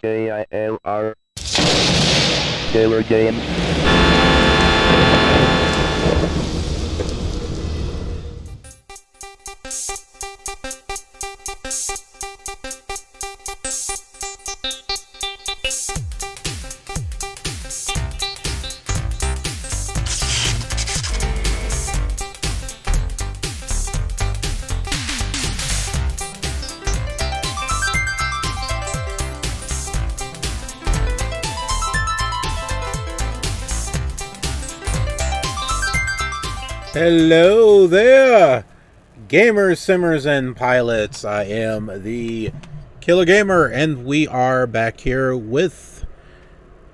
KILR Killer Game. Hello there, gamers, simmers, and pilots. I am the Killer Gamer, and we are back here with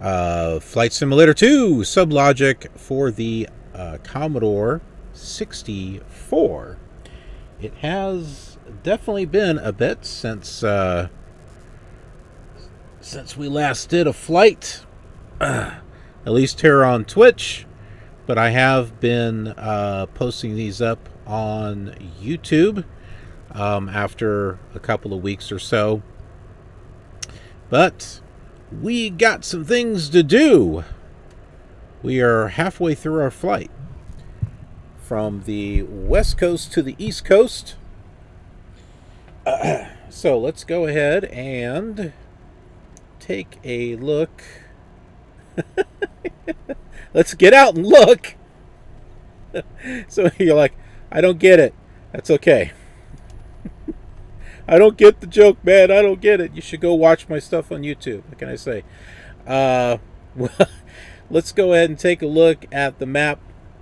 Flight Simulator 2 SubLogic for the Commodore 64. It has definitely been a bit since we last did a flight, at least here on Twitch. But I have been posting these up on YouTube after a couple of weeks or so. But we got some things to do. We are halfway through our flight from the West Coast to the East Coast. So let's go ahead and take a look. Let's get out and look. So you're like, I don't get it. That's okay. I don't get the joke, man. I don't get it. You should go watch my stuff on YouTube. What can I say? Well, let's go ahead and take a look at the map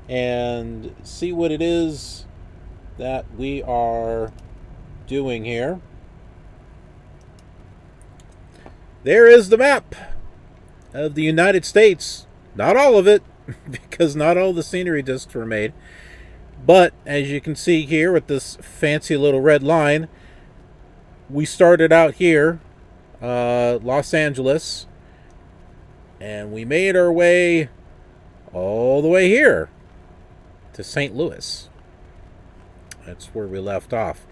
and see what it is that we are doing here. There is the map of the United States. Not all of it, because not all the scenery discs were made. But, as you can see here with this fancy little red line, we started out here, Los Angeles, and we made our way all the way here to St. Louis. That's where we left off.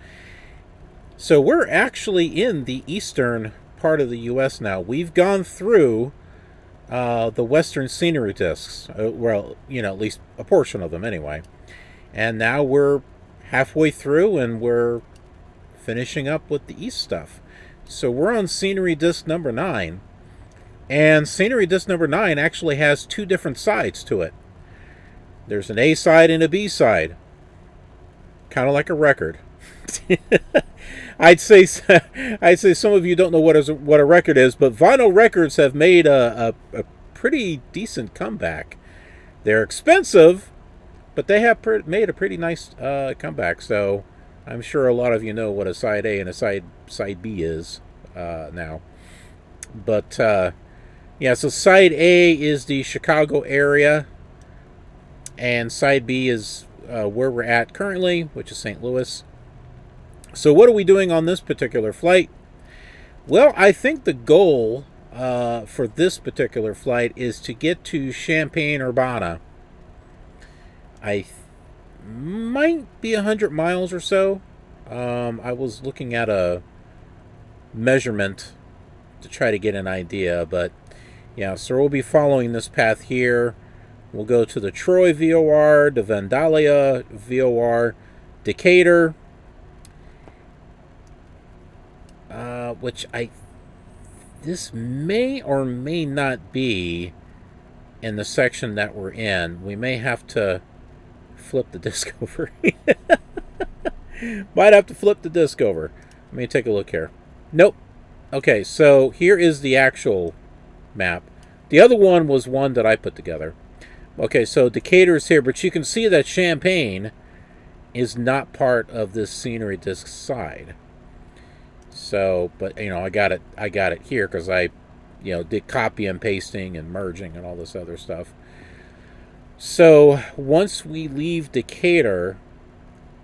So we're actually in the eastern part of the U.S. now. We've gone through the western scenery discs, well, you know, at least a portion of them anyway, and now we're halfway through and we're finishing up with the east stuff. So we're on scenery disc number 9, and scenery disc number 9 actually has two different sides to it. There's an A side and a B side, kind of like a record. I'd say some of you don't know what a record is, but vinyl records have made a pretty decent comeback. They're expensive, but they have made a pretty nice comeback. So I'm sure a lot of you know what a side A and a side B is now. But yeah, so side A is the Chicago area, and side B is where we're at currently, which is St. Louis. So what are we doing on this particular flight? Well, I think the goal for this particular flight is to get to Champaign, Urbana. Might be 100 miles or so. I was looking at a measurement to try to get an idea, but yeah, so we'll be following this path here. We'll go to the Troy VOR, the Vandalia VOR, Decatur, which this may or may not be in the section that we're in. We may have to flip the disc over. Might have to flip the disc over. Let me take a look here. Nope. Okay, so here is the actual map. The other one was one that I put together. Okay, so Decatur is here, but you can see that Champaign is not part of this scenery disc side. So, but you know, I got it here because I, you know, did copy and pasting and merging and all this other stuff. So once we leave Decatur,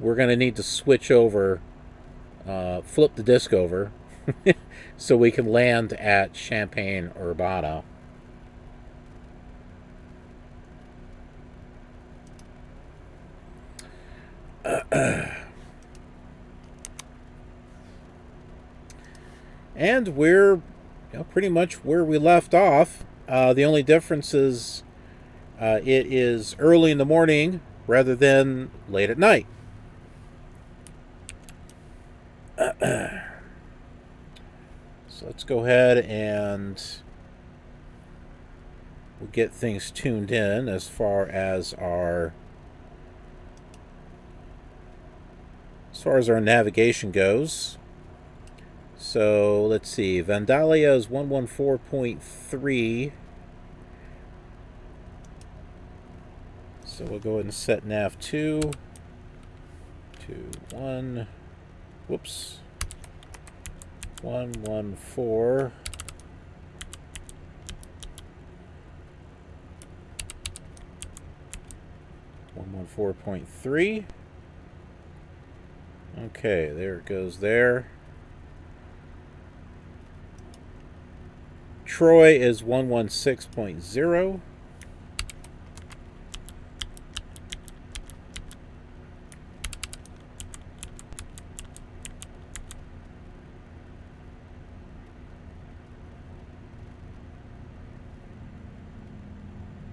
we're going to need to switch over, flip the disc over, so we can land at Champaign, Urbana. And we're pretty much where we left off. The only difference is it is early in the morning rather than late at night. So let's go ahead and we'll get things tuned in as far as our navigation goes. So let's see, Vandalia is 114.3. So we'll go ahead and set nav 2 to 1. Whoops. 114. .3. Okay, there it goes there. Troy is 116.0.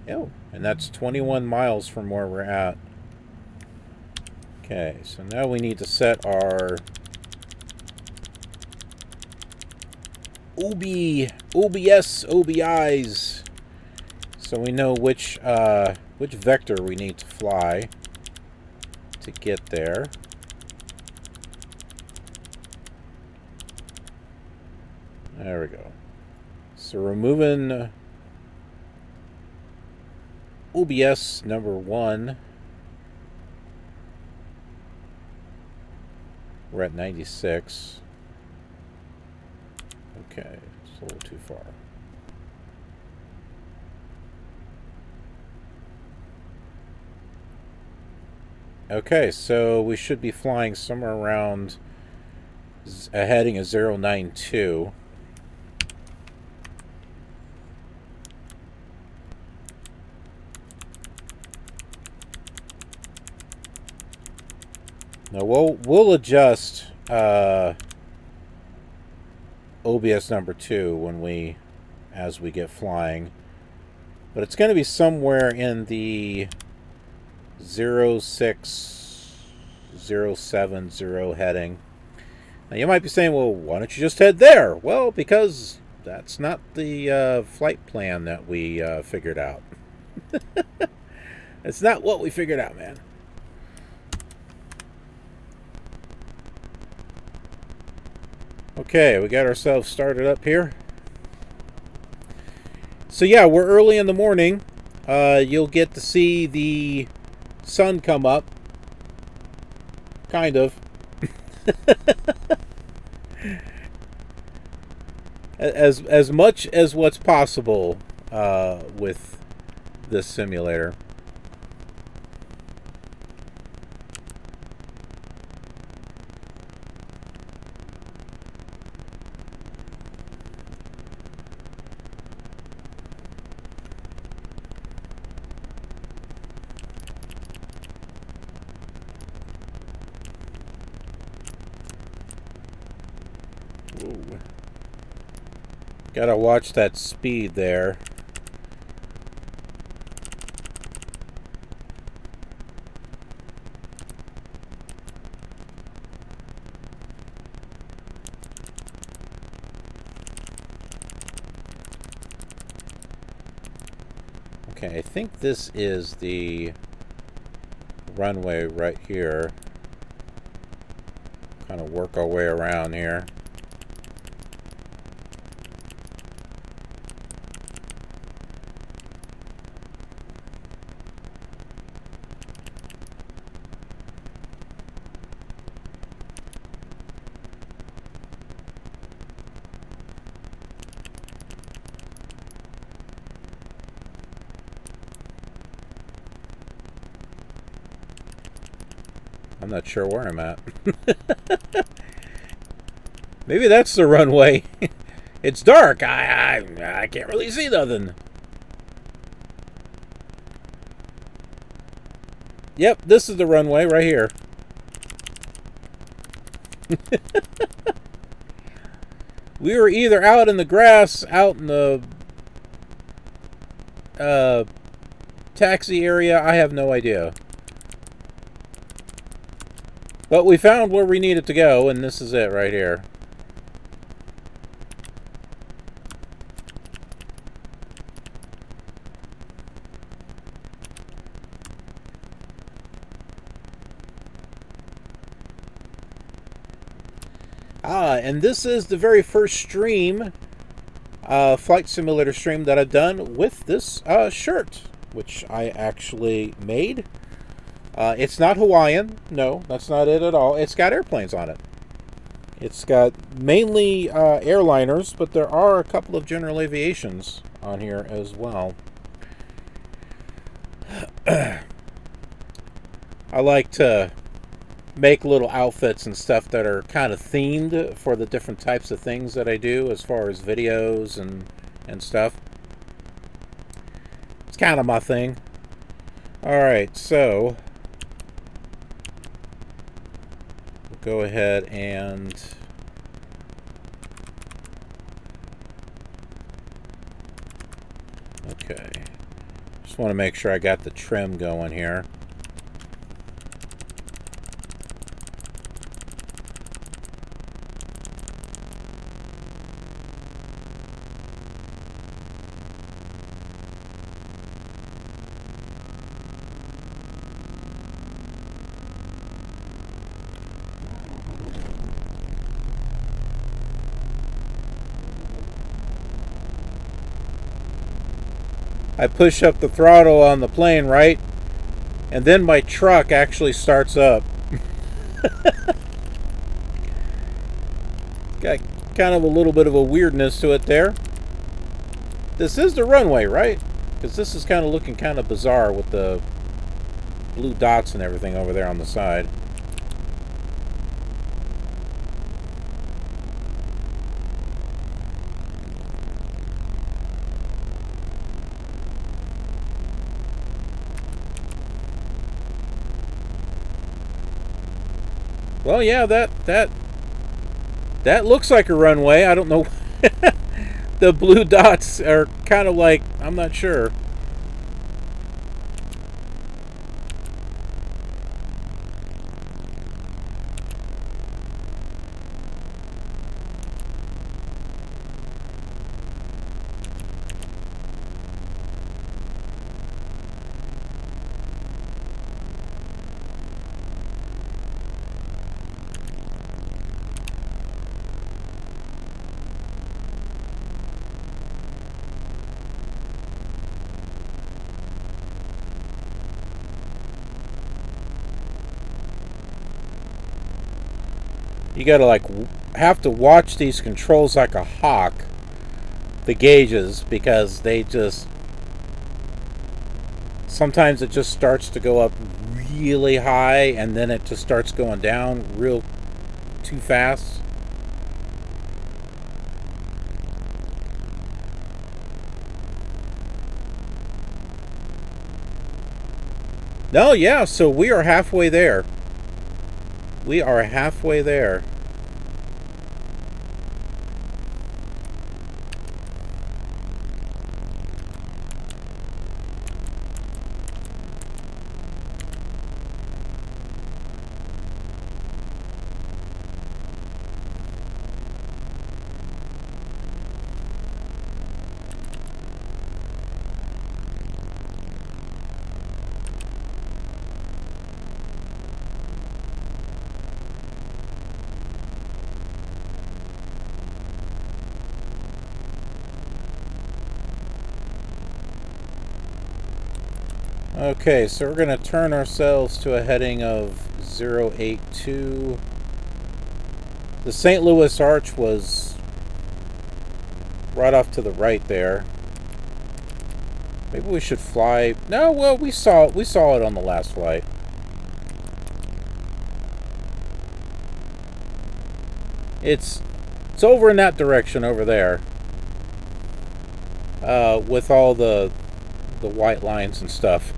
Oh, and that's 21 miles from where we're at. Okay, so now we need to set our OBIs, so we know which vector we need to fly to get there. There we go. So we're moving OBS number 1. We're at 96. Okay, it's a little too far. Okay, so we should be flying somewhere around a heading of 092. Now we'll adjust OBS number 2 as we get flying, but it's going to be somewhere in the 06070 heading. Now you might be saying, well, why don't you just head there? Well, because that's not the flight plan that we figured out. It's not what we figured out, man. Okay, we got ourselves started up here. So yeah, we're early in the morning. You'll get to see the sun come up. Kind of. as much as what's possible with this simulator. Ooh. Gotta watch that speed there. Okay, I think this is the runway right here. Kind of work our way around here. I'm not sure where I'm at. Maybe that's the runway. It's dark. I can't really see nothing. Yep, this is the runway right here. We were either out in the grass, out in the taxi area. I have no idea. But we found where we needed to go, and this is it right here. And this is the very first stream, flight simulator stream that I've done with this shirt, which I actually made. It's not Hawaiian. No, that's not it at all. It's got airplanes on it. It's got mainly airliners, but there are a couple of general aviations on here as well. I like to make little outfits and stuff that are kind of themed for the different types of things that I do as far as videos and stuff. It's kind of my thing. Alright, so we'll go ahead and okay. Just want to make sure I got the trim going here. I push up the throttle on the plane, right? And then my truck actually starts up. Got kind of a little bit of a weirdness to it there. This is the runway, right? Because this is kind of looking kind of bizarre with the blue dots and everything over there on the side. Well, yeah, that looks like a runway. I don't know. The blue dots are kind of like, I'm not sure. You gotta like have to watch these controls like a hawk, the gauges, because they just sometimes it just starts to go up really high and then it just starts going down real too fast. No, yeah, so we are halfway there. We are halfway there. Okay, so we're going to turn ourselves to a heading of 082. The St. Louis Arch was right off to the right there. Maybe we should fly. No, well, we saw it on the last flight. It's over in that direction over there. With all the white lines and stuff.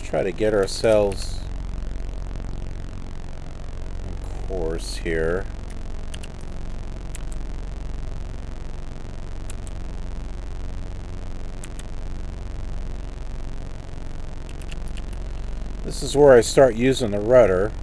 try to get ourselves on course here. This is where I start using the rudder.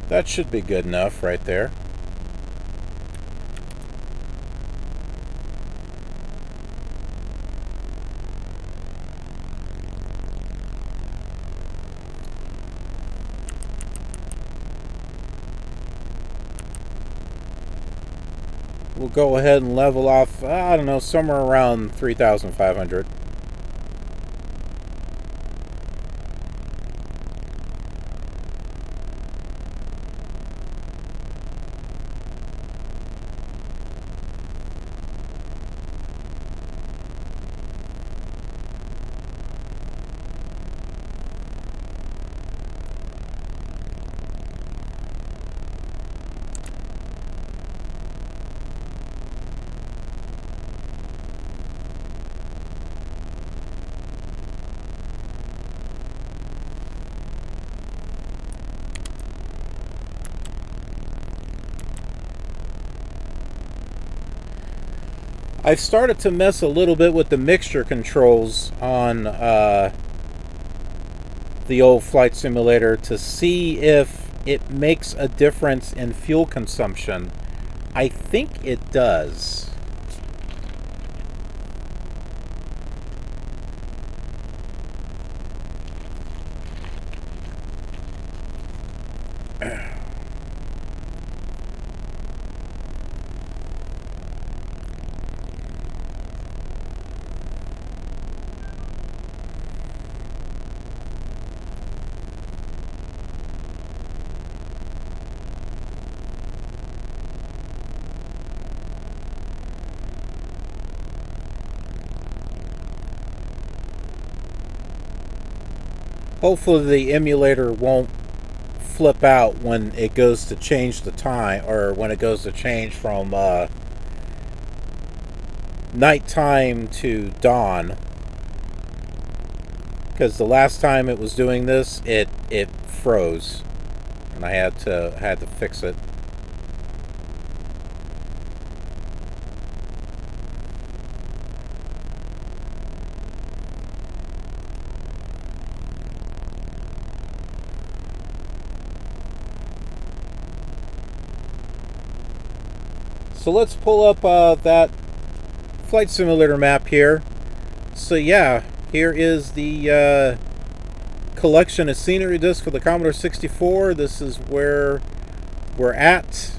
That should be good enough right there. We'll go ahead and level off, I don't know, somewhere around 3,500. I've started to mess a little bit with the mixture controls on the old flight simulator to see if it makes a difference in fuel consumption. I think it does. Hopefully the emulator won't flip out when it goes to change the time, or when it goes to change from nighttime to dawn. Because the last time it was doing this, it froze, and I had to fix it. So let's pull up that flight simulator map here. So yeah, here is the collection of scenery discs for the Commodore 64. This is where we're at,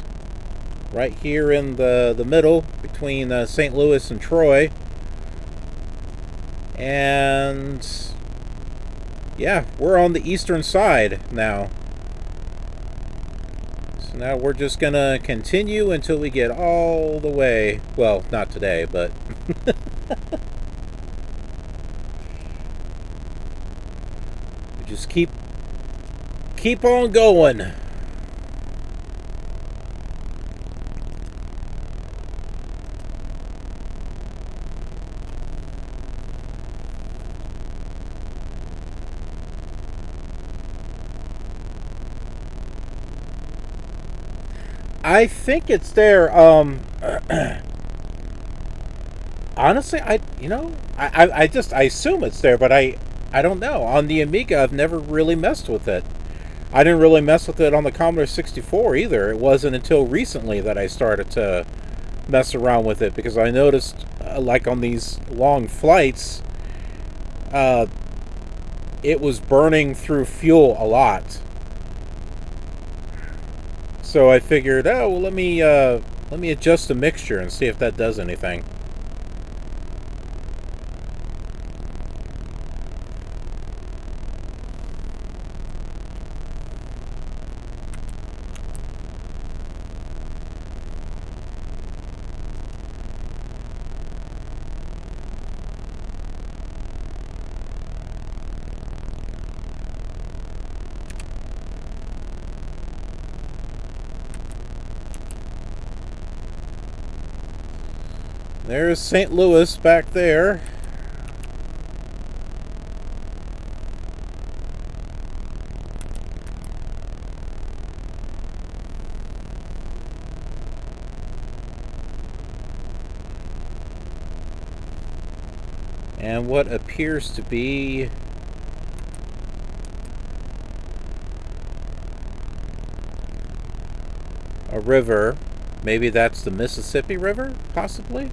right here in the middle between St. Louis and Troy. And yeah, we're on the eastern side now. Now we're just gonna continue until we get all the way, well, not today, but we just keep on going. I think it's there. Honestly, I assume it's there, but I don't know. On the Amiga, I've never really messed with it. I didn't really mess with it on the Commodore 64 either. It wasn't until recently that I started to mess around with it, because I noticed, like on these long flights, it was burning through fuel a lot. So I figured, oh, well, let me adjust the mixture and see if that does anything. There's St. Louis back there. And what appears to be a river. Maybe that's the Mississippi River, possibly?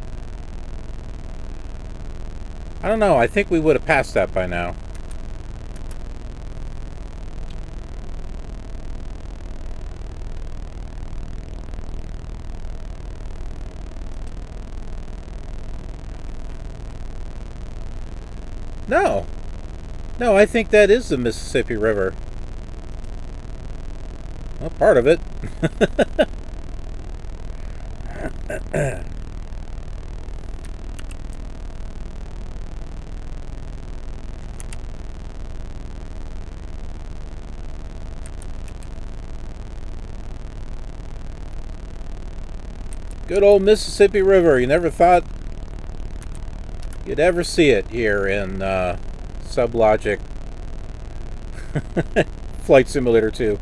I don't know. I think we would have passed that by now. No. No, I think that is the Mississippi River. Well, part of it. Good old Mississippi River. You never thought you'd ever see it here in SubLogic Flight Simulator 2.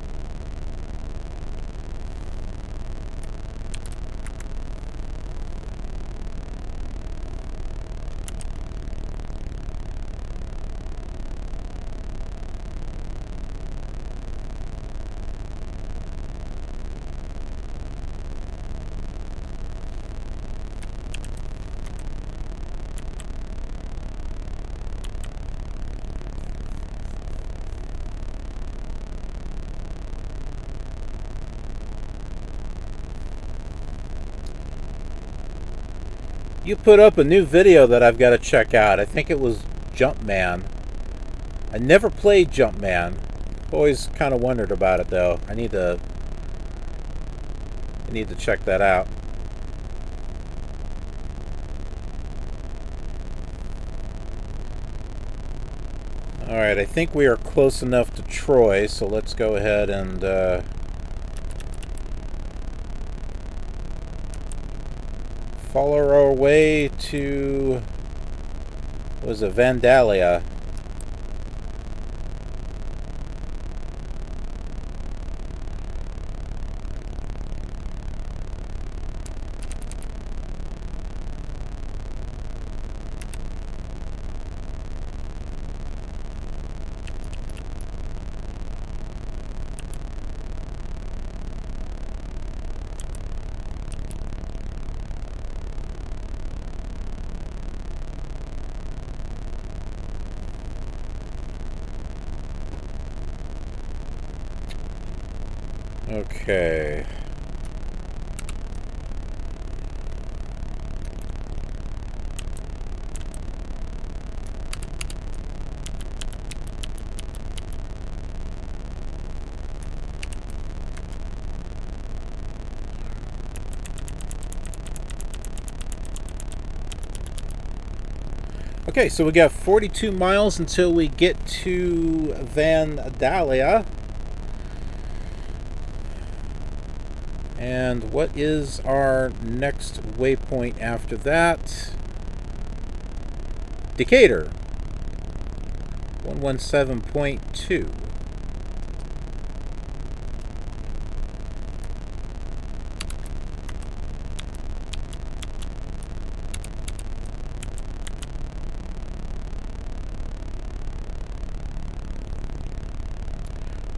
You put up a new video that I've got to check out. I think it was Jumpman. I never played Jumpman. Always kind of wondered about it though. I need to check that out. Alright, I think we are close enough to Troy, so let's go ahead and follow our way to, what was it, Vandalia. Okay. Okay, so we got 42 miles until we get to Vandalia. And what is our next waypoint after that? Decatur. 117.2.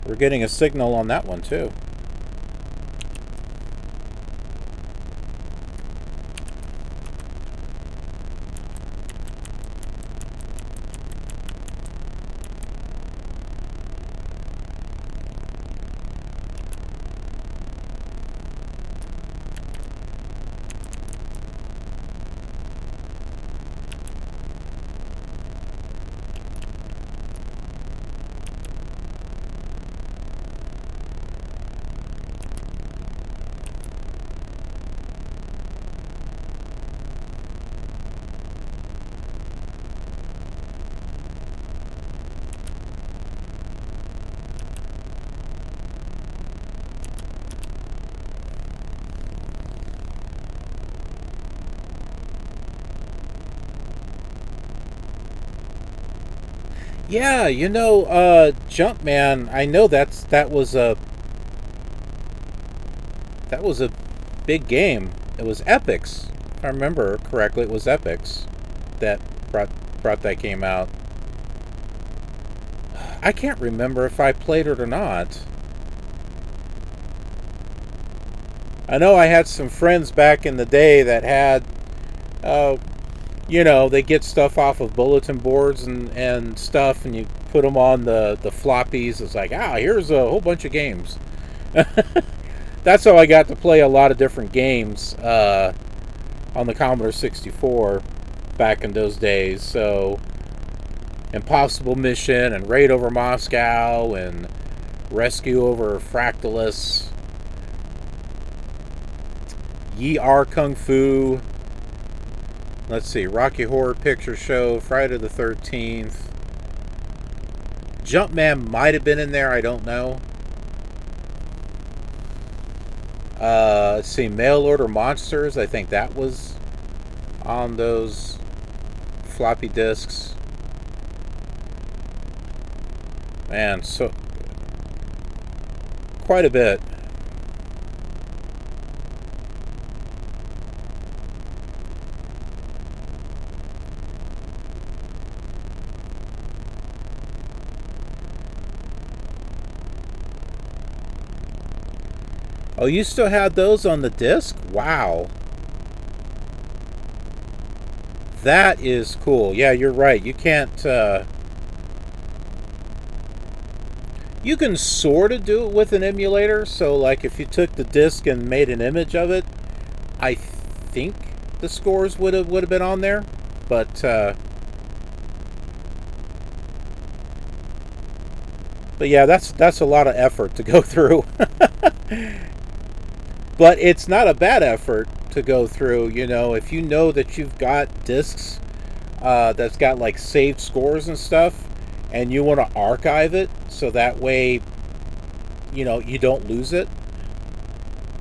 We're getting a signal on that one too. Yeah, you know, Jumpman, I know that was a big game. It was Epix, if I remember correctly. It was Epix that brought that game out. I can't remember if I played it or not. I know I had some friends back in the day that had, you know, they get stuff off of bulletin boards and stuff, and you put them on the floppies. It's like, here's a whole bunch of games. That's how I got to play a lot of different games on the Commodore 64 back in those days. So, Impossible Mission and Raid over Moscow and Rescue over Fractalus, Ye Are Kung Fu. Let's see, Rocky Horror Picture Show, Friday the 13th. Jumpman might have been in there, I don't know. Let's see, Mail Order Monsters, I think that was on those floppy disks. Man, so quite a bit. Oh, you still had those on the disc? Wow. That is cool. Yeah, you're right. You can't... you can sort of do it with an emulator. So, like, if you took the disc and made an image of it, I think the scores would have been on there. But yeah, that's a lot of effort to go through. But it's not a bad effort to go through, you know, if you know that you've got discs that's got like saved scores and stuff, and you want to archive it so that way, you know, you don't lose it,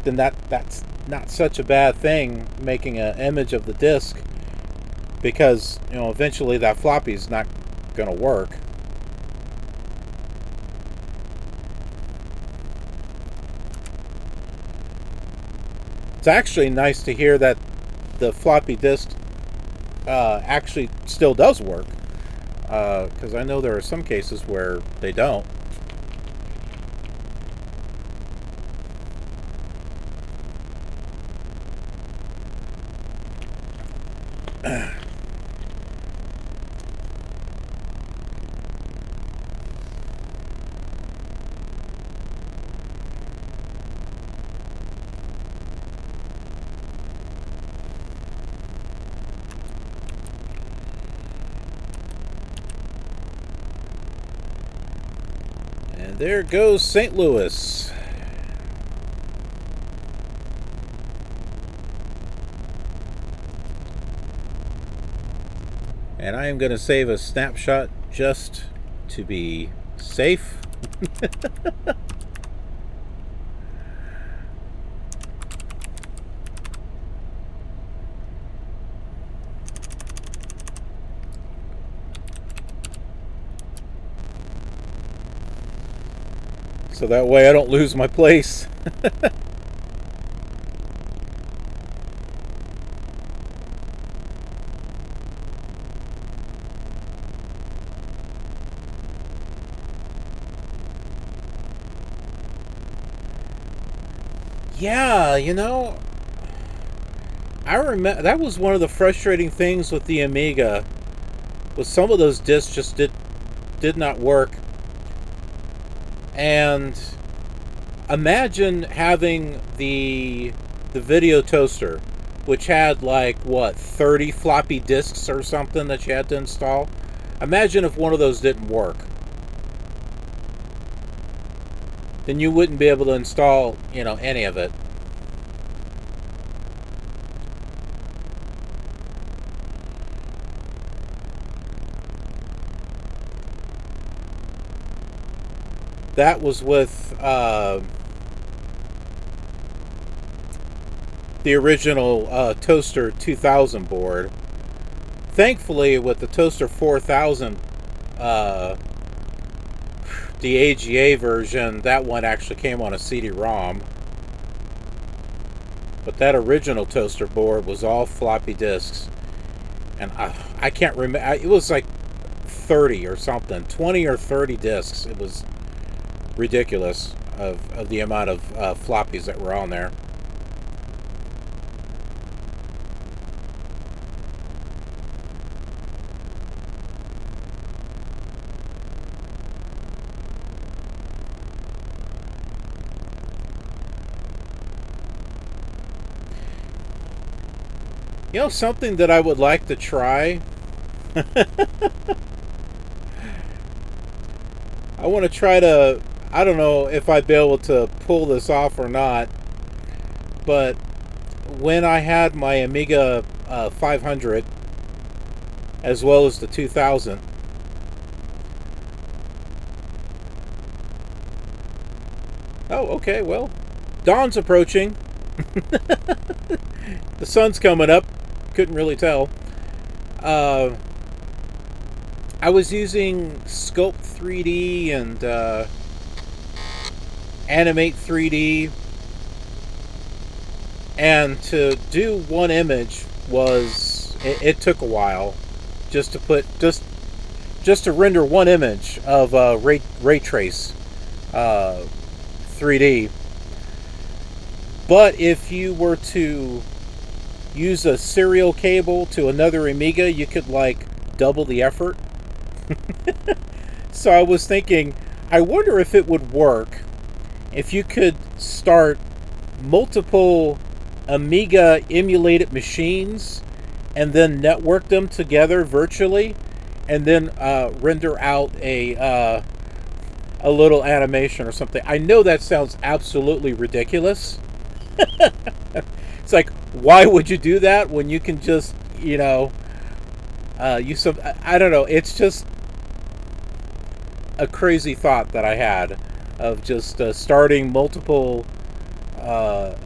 then that's not such a bad thing, making an image of the disc, because, you know, eventually that floppy is not going to work. It's actually nice to hear that the floppy disk actually still does work, because I know there are some cases where they don't. And there goes St. Louis. And I am going to save a snapshot just to be safe. So that way I don't lose my place. Yeah, you know, I remember that was one of the frustrating things with the Amiga, was some of those discs just did not work. And imagine having the video toaster, which had like what, 30 floppy disks or something that you had to install. Imagine if one of those didn't work. Then you wouldn't be able to install, you know, any of it. That was with the original Toaster 2000 board. Thankfully, with the Toaster 4000 the AGA version, that one actually came on a CD-ROM. But that original toaster board was all floppy disks. And I can't remember. It was like 30 or something. 20 or 30 disks. It was ridiculous of the amount of floppies that were on there. You know, something that I would like to try. I want to try to, I don't know if I'd be able to pull this off or not, but when I had my Amiga 500, as well as the 2000, oh, okay, well, dawn's approaching. The sun's coming up. Couldn't really tell. I was using Sculpt 3D and Animate 3D, and to do one image was it took a while just to put just to render one image of ray trace 3D. But if you were to use a serial cable to another Amiga, you could like double the effort. So I was thinking, I wonder if it would work if you could start multiple Amiga emulated machines and then network them together virtually, and then render out a little animation or something. I know that sounds absolutely ridiculous. It's like, why would you do that when you can just, you know, use some, I don't know, it's just a crazy thought that I had of just starting multiple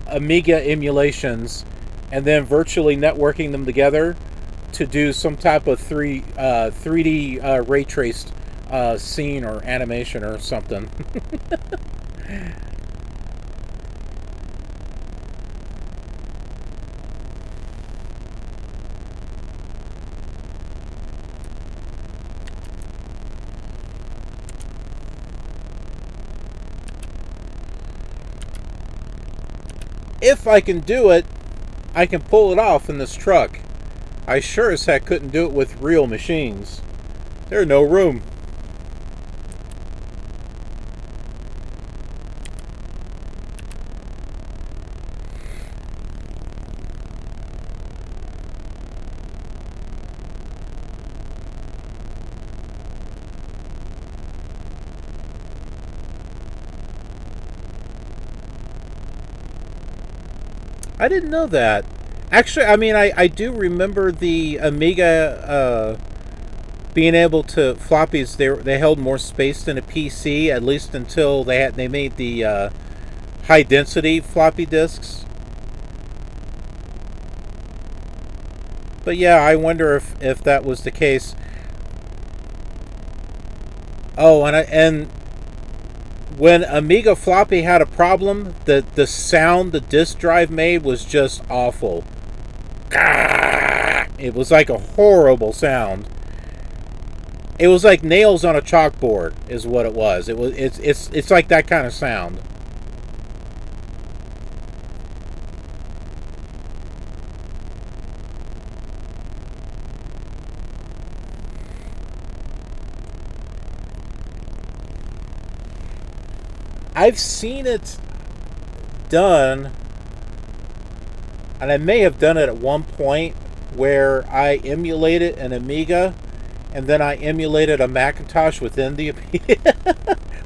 Amiga emulations and then virtually networking them together to do some type of 3D ray traced scene or animation or something. If I can do it, I can pull it off in this truck. I sure as heck couldn't do it with real machines. There's no room. I didn't know that. Actually, I mean, I do remember the Amiga being able to floppies. They held more space than a PC, at least until they made the high density floppy disks. But yeah, I wonder if that was the case. Oh, and when Amiga floppy had a problem, the sound the disk drive made was just awful. It was like a horrible sound. It was like nails on a chalkboard, is what it was. It's like that kind of sound. I've seen it done, and I may have done it at one point, where I emulated an Amiga, and then I emulated a Macintosh within the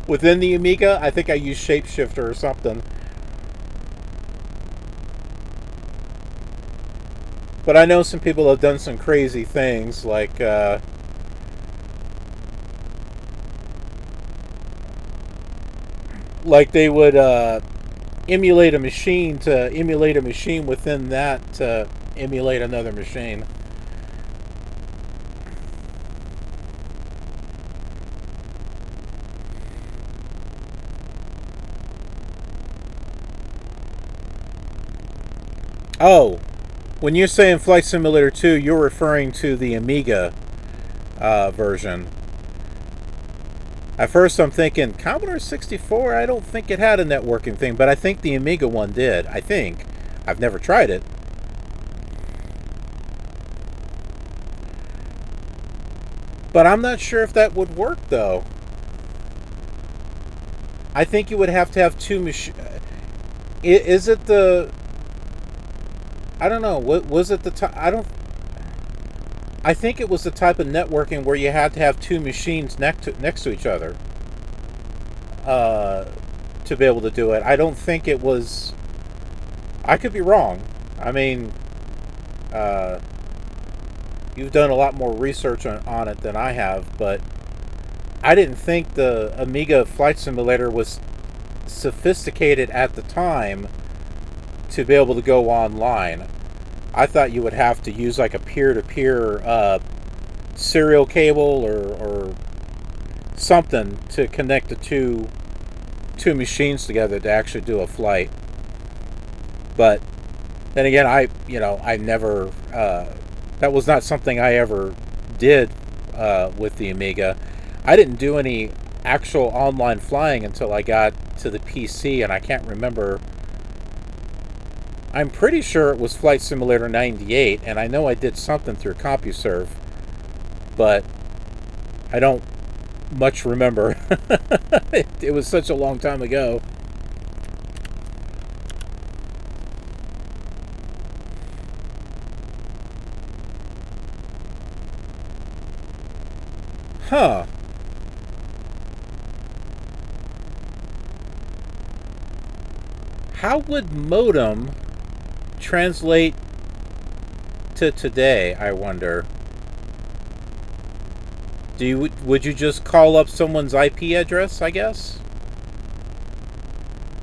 within the Amiga. I think I used Shapeshifter or something. But I know some people have done some crazy things, like they would emulate a machine to emulate a machine within that to emulate another machine. Oh, when you're saying Flight Simulator 2, you're referring to the Amiga version. At first I'm thinking, Commodore 64, I don't think it had a networking thing, but I think the Amiga one did. I think. I've never tried it. But I'm not sure if that would work, though. I think you would have to have two machines. Is it the... I don't know. Was it the... I think it was the type of networking where you had to have two machines next to each other to be able to do it. I don't think it was... I could be wrong. I mean, you've done a lot more research on it than I have, but I didn't think the Amiga Flight Simulator was sophisticated at the time to be able to go online. I thought you would have to use like a peer-to-peer serial cable or something to connect the two machines together to actually do a flight. But then again, I never that was not something I ever did with the Amiga. I didn't do any actual online flying until I got to the PC, and I can't remember. I'm pretty sure it was Flight Simulator 98, and I know I did something through CompuServe, but I don't much remember. It was such a long time ago. Huh. How would modem translate to today, I wonder? Would you just call up someone's IP address, I guess?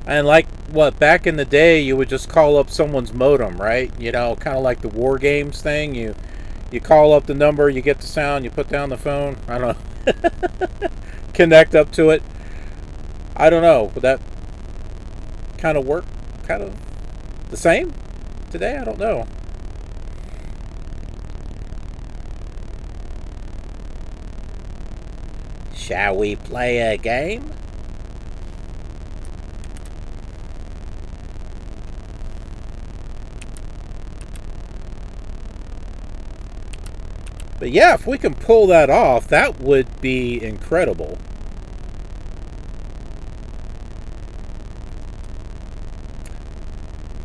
And like what, back in the day you would just call up someone's modem, right? You know, kind of like the War Games thing. You call up the number, you get the sound, you put down the phone. I don't know. Connect up to it. I don't know. Would that kind of work? Kind of the same today? I don't know. Shall we play a game? But yeah, if we can pull that off, that would be incredible.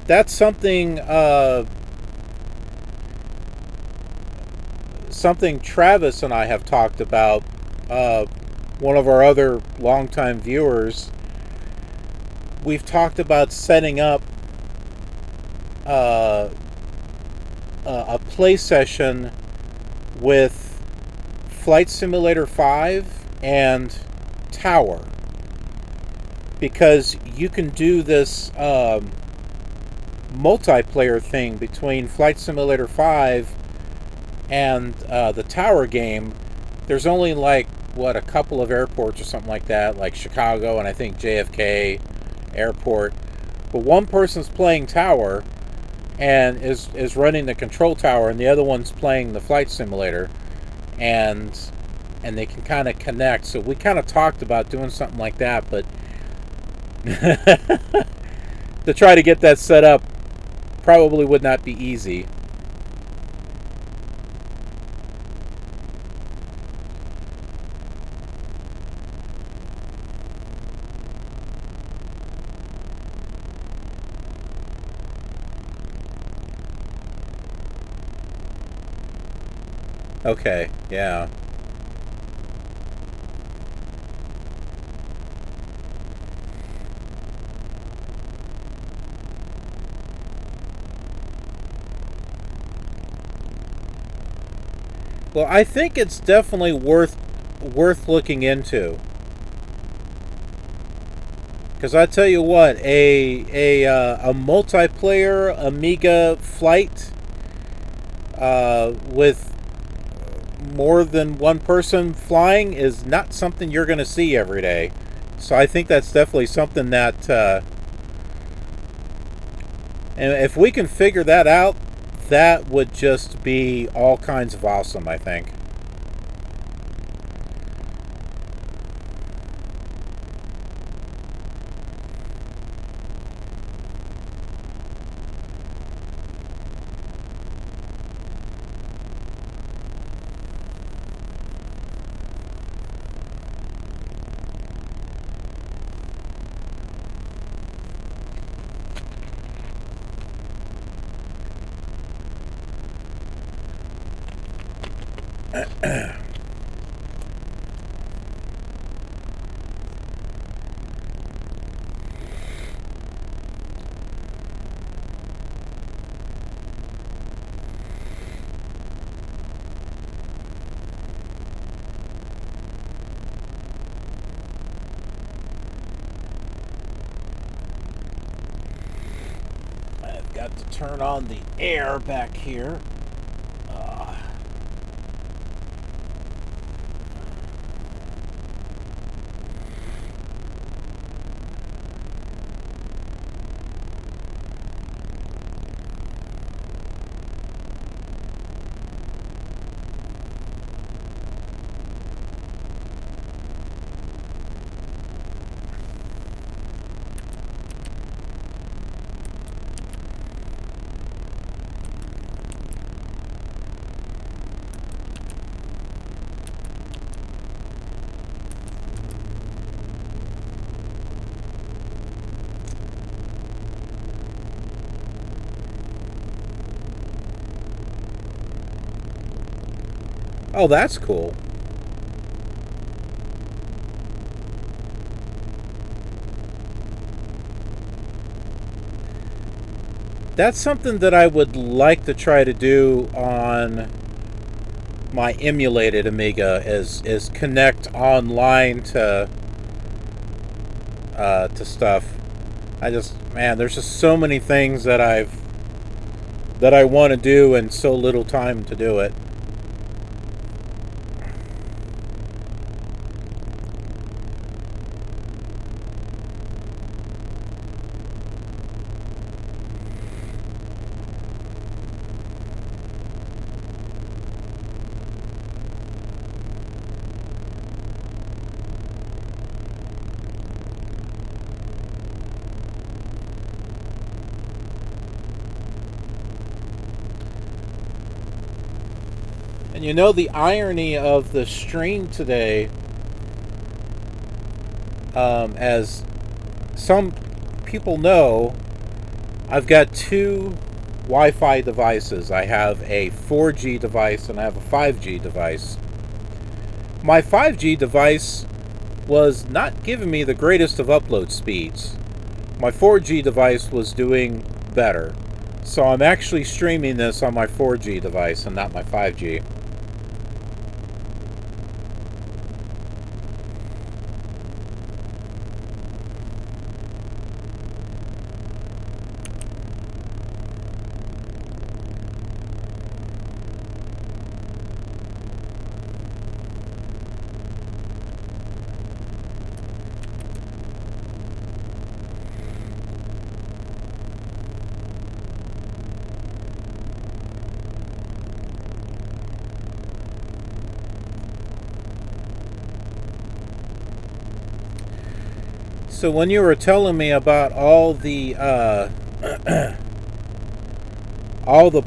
That's something something Travis and I have talked about. One of our other longtime viewers. We've talked about setting up a play session with Flight Simulator 5 and Tower, because you can do this multiplayer thing between Flight Simulator 5 and the Tower game. There's only like a couple of airports or something like that, like Chicago and I think JFK Airport, but one person's playing Tower and is running the control tower, and the other one's playing the flight simulator, and they can kind of connect. So we kind of talked about doing something like that, but to try to get that set up probably would not be easy. Okay, yeah. Well, I think it's definitely worth looking into. Because I tell you what, a multiplayer Amiga flight with more than one person flying is not something you're going to see every day. So I think that's definitely something that And if we can figure that out, that would just be all kinds of awesome, I think. I've got to turn on the air back here. Oh, that's cool. That's something that I would like to try to do on my emulated Amiga is connect online to stuff. Man, there's just so many things that I want to do and so little time to do it. And you know, the irony of the stream today, as some people know, I've got two Wi-Fi devices. I have a 4G device and I have a 5G device. My 5G device was not giving me the greatest of upload speeds. My 4G device was doing better. So I'm actually streaming this on my 4G device and not my 5G. So when you were telling me about all the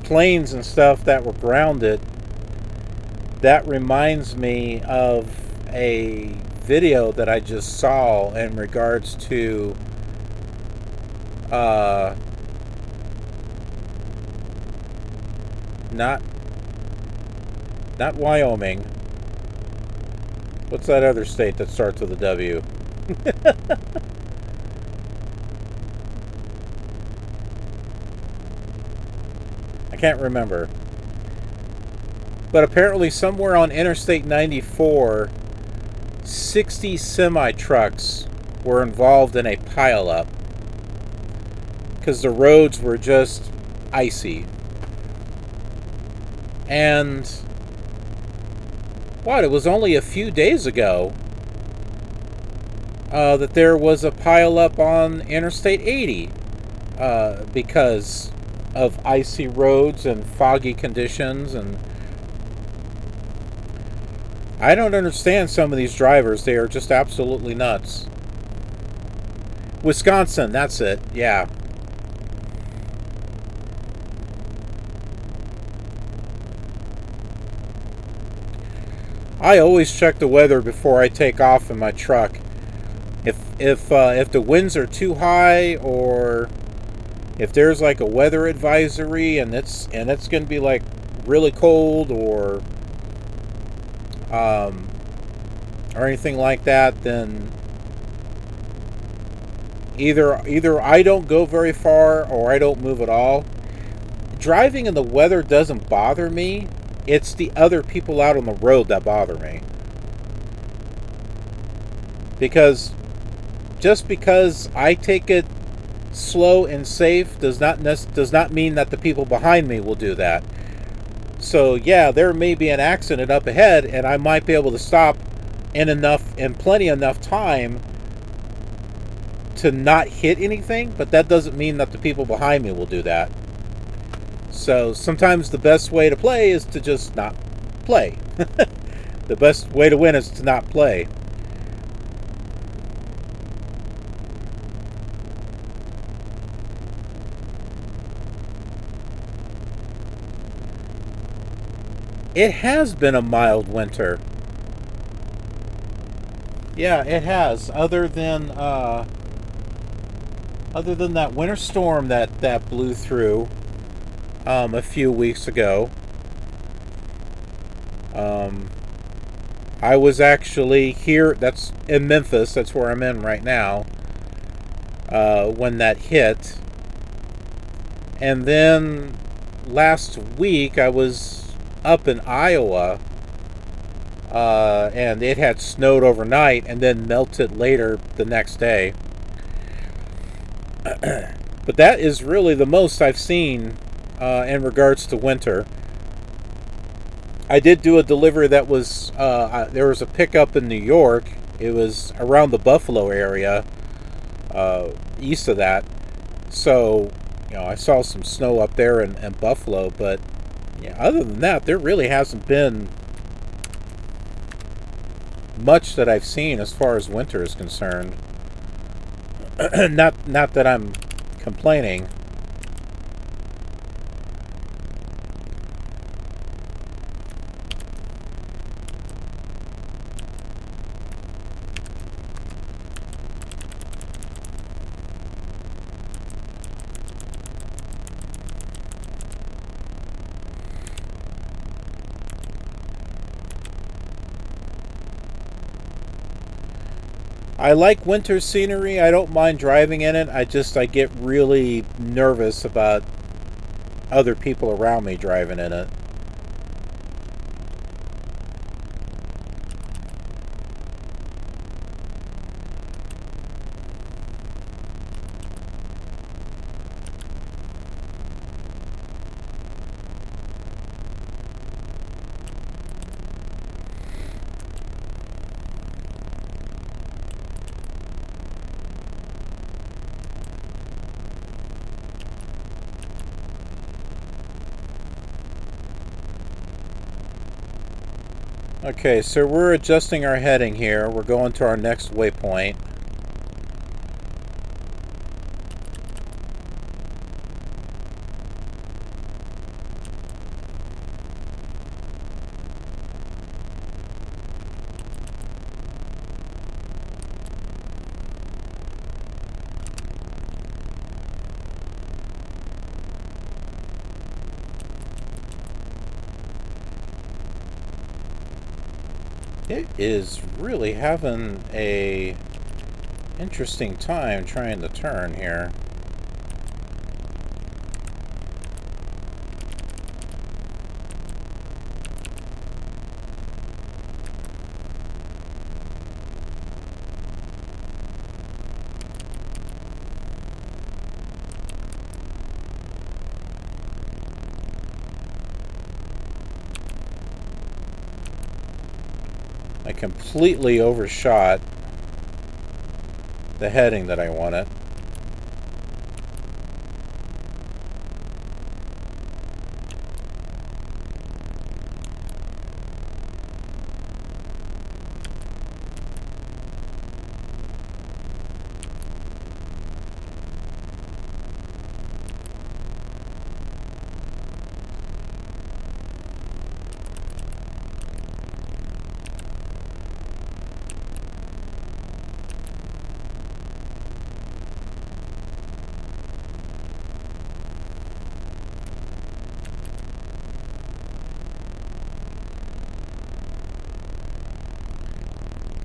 planes and stuff that were grounded, that reminds me of a video that I just saw in regards to not Wyoming. What's that other state that starts with a W? I can't remember. But apparently somewhere on Interstate 94, 60 semi-trucks were involved in a pileup because the roads were just icy. And it was only a few days ago that there was a pileup on Interstate 80. because of icy roads and foggy conditions. And I don't understand some of these drivers. They are just absolutely nuts. Wisconsin, that's it. Yeah. I always check the weather before I take off in my truck. If the winds are too high, or if there's like a weather advisory and it's going to be like really cold, or anything like that, then either I don't go very far or I don't move at all. Driving in the weather doesn't bother me. It's the other people out on the road that bother me. Because just because I take it slow and safe does not mean that the people behind me will do that. So yeah, there may be an accident up ahead, and I might be able to stop in plenty enough time to not hit anything, but that doesn't mean that the people behind me will do that. So sometimes the best way to play is to just not play. The best way to win is to not play. It has been a mild winter. Yeah, it has. Other than that winter storm that blew through a few weeks ago. I was actually here. That's in Memphis. That's where I'm in right now. When that hit, and then last week I was up in Iowa, and it had snowed overnight and then melted later the next day. But that is really the most I've seen in regards to winter. I did do a delivery that was, there was a pickup in New York. It was around the Buffalo area, east of that. So, I saw some snow up there in Buffalo, but yeah, other than that, there really hasn't been much that I've seen as far as winter is concerned. Not that I'm complaining. I like winter scenery. I don't mind driving in it. I get really nervous about other people around me driving in it. Okay, so we're adjusting our heading here. We're going to our next waypoint. It is really having a interesting time trying to turn here. I completely overshot the heading that I wanted.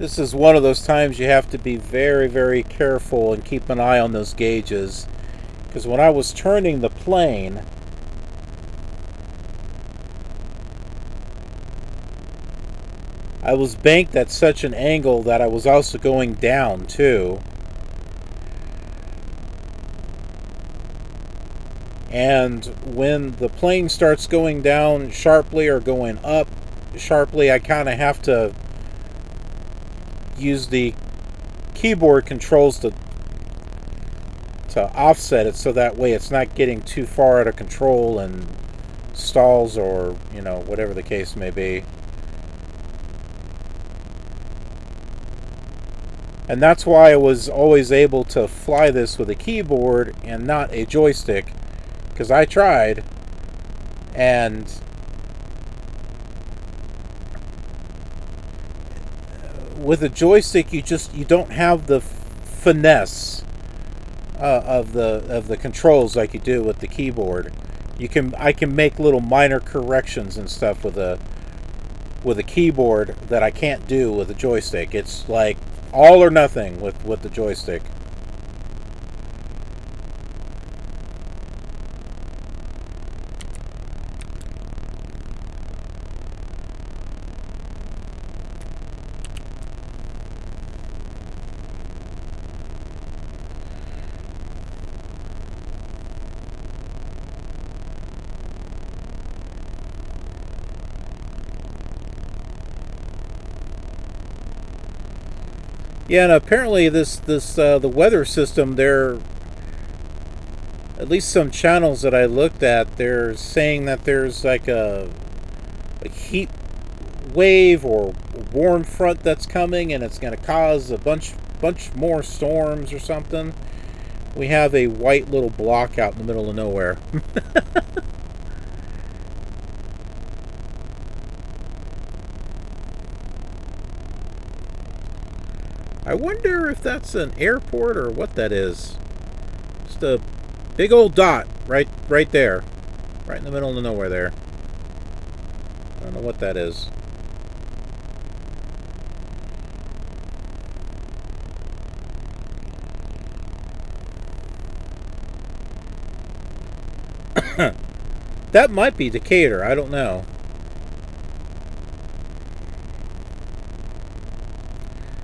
This is one of those times you have to be very, very careful and keep an eye on those gauges. Because when I was turning the plane, I was banked at such an angle that I was also going down too. And when the plane starts going down sharply or going up sharply, I kind of have to use the keyboard controls to offset it so that way it's not getting too far out of control and stalls, or, you know, whatever the case may be. And that's why I was always able to fly this with a keyboard and not a joystick, because I tried, and with a joystick you don't have the finesse of the controls like you do with the keyboard. I can make little minor corrections and stuff with a keyboard that I can't do with a joystick. It's like all or nothing with the joystick. Yeah, and apparently the weather system, there, at least some channels that I looked at, they're saying that there's like a heat wave or warm front that's coming, and it's going to cause a bunch more storms or something. We have a white little block out in the middle of nowhere. I wonder if that's an airport or what that is. Just a big old dot right there. Right in the middle of nowhere there. I don't know what that is. That might be Decatur. I don't know.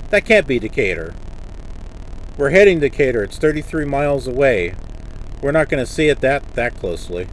That can't be Decatur. We're heading to Decatur. It's 33 miles away. We're not going to see it that closely.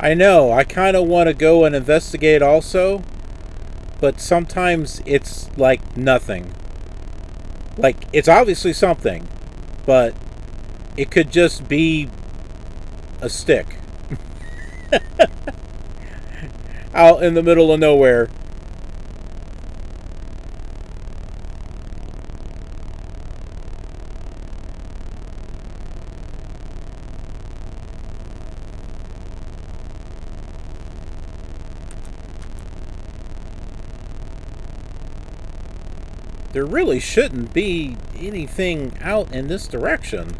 I know, I kind of want to go and investigate also, but sometimes it's like nothing. Like, it's obviously something, but it could just be a stick. Out in the middle of nowhere. There really shouldn't be anything out in this direction.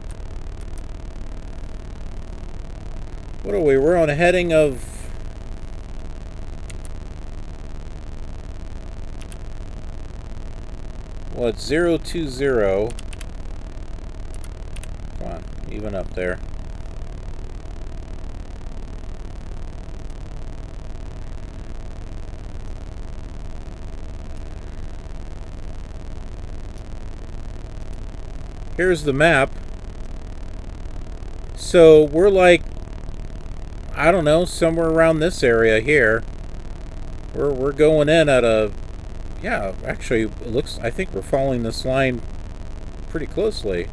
What are we? We're on a heading of... what, 020. Come on, even up there. Here's the map. So we're like, I don't know, somewhere around this area here. We're going in at a, yeah, actually it looks, I think we're following this line pretty closely.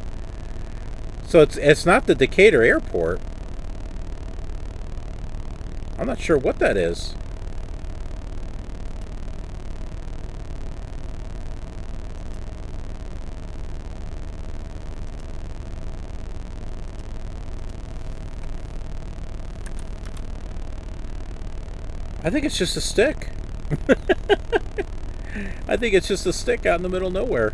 So it's not the Decatur Airport. I'm not sure what that is. I think it's just a stick. I think it's just a stick out in the middle of nowhere.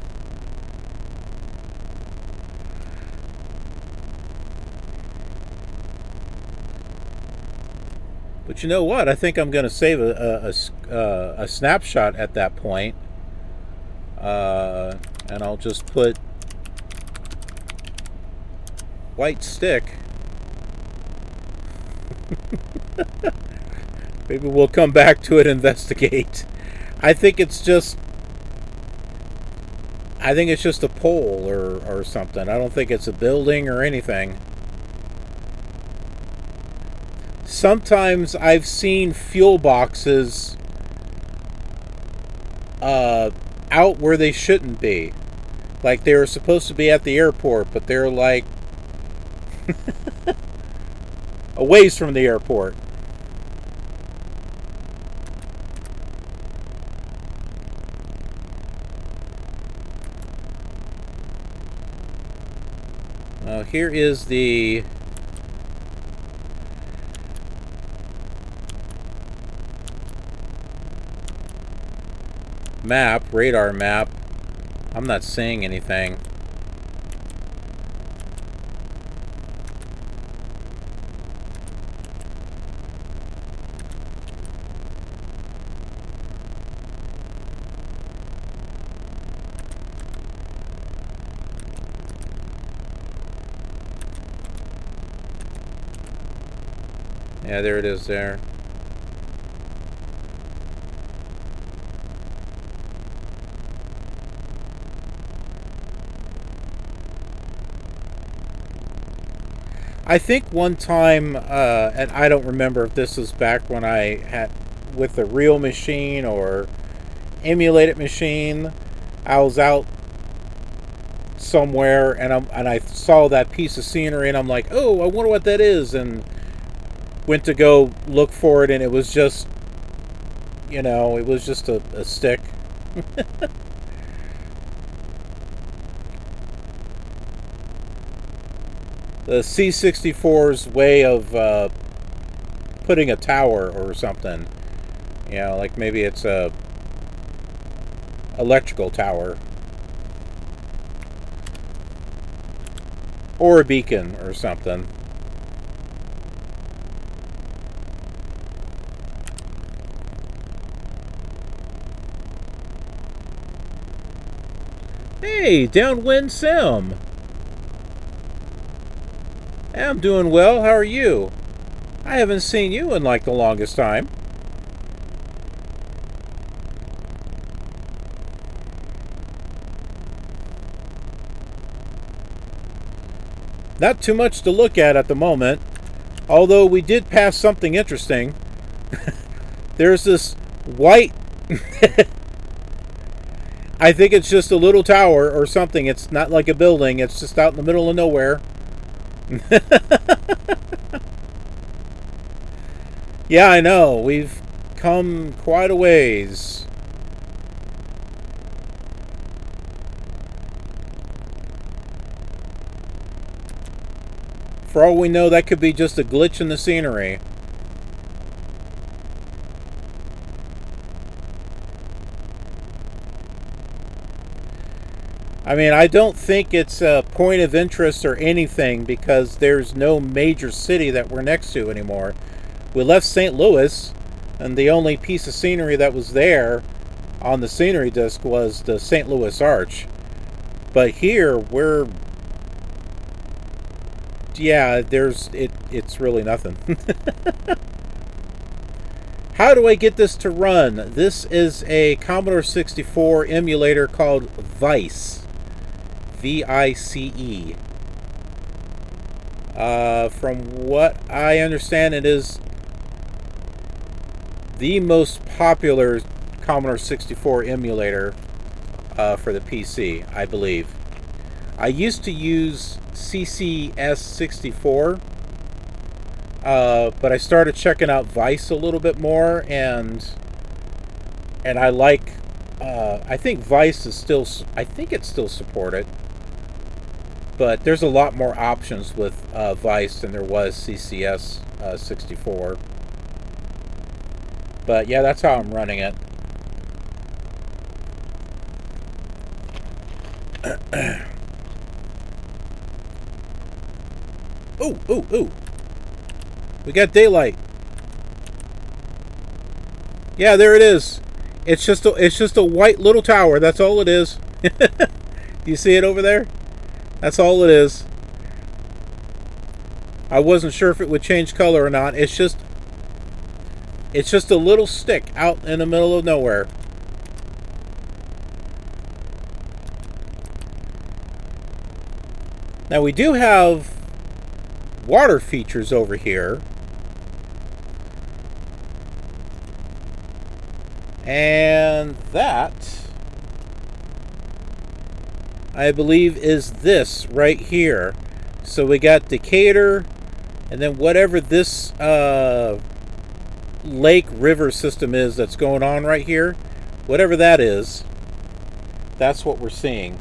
But you know what? I think I'm going to save a snapshot at that point. And I'll just put white stick. Maybe we'll come back to it and investigate. I think it's just a pole or something. I don't think it's a building or anything. Sometimes I've seen fuel boxes out where they shouldn't be. Like they were supposed to be at the airport, but they're like a ways from the airport. Here is the map, radar map. I'm not seeing anything. Yeah, there it is there. I think one time, and I don't remember if this was back when I had with a real machine or emulated machine, I was out somewhere and I saw that piece of scenery and I'm like, oh, I wonder what that is, and went to go look for it, and it was just, you know, it was just a stick. The C64's way of putting a tower or something. You know, like maybe it's a electrical tower. Or a beacon or something. Hey, DownwindSim. I'm doing well. How are you? I haven't seen you in like the longest time. Not too much to look at the moment. Although we did pass something interesting. There's this white... I think it's just a little tower or something. It's not like a building. It's just out in the middle of nowhere. Yeah, I know. We've come quite a ways. For all we know, that could be just a glitch in the scenery. I mean, I don't think it's a point of interest or anything because there's no major city that we're next to anymore. We left St. Louis, and the only piece of scenery that was there on the scenery disc was the St. Louis Arch. But here, we're... yeah, it's really nothing. How do I get this to run? This is a Commodore 64 emulator called Vice. VICE. From what I understand, it is the most popular Commodore 64 emulator for the PC, I believe. I used to use CCS64, but I started checking out Vice a little bit more, and I like. I think Vice is still. I think it's still supported, but there's a lot more options with Vice than there was CCS64. But yeah, that's how I'm running it. Ooh, ooh, ooh. We got daylight. Yeah, there it is. It's just a white little tower. That's all it is. You see it over there? That's all it is. I wasn't sure if it would change color or not. It's just a little stick out in the middle of nowhere. Now we do have water features over here. And that, I believe, is this right here. So we got Decatur, and then whatever this lake river system is that's going on right here, whatever that is, that's what we're seeing.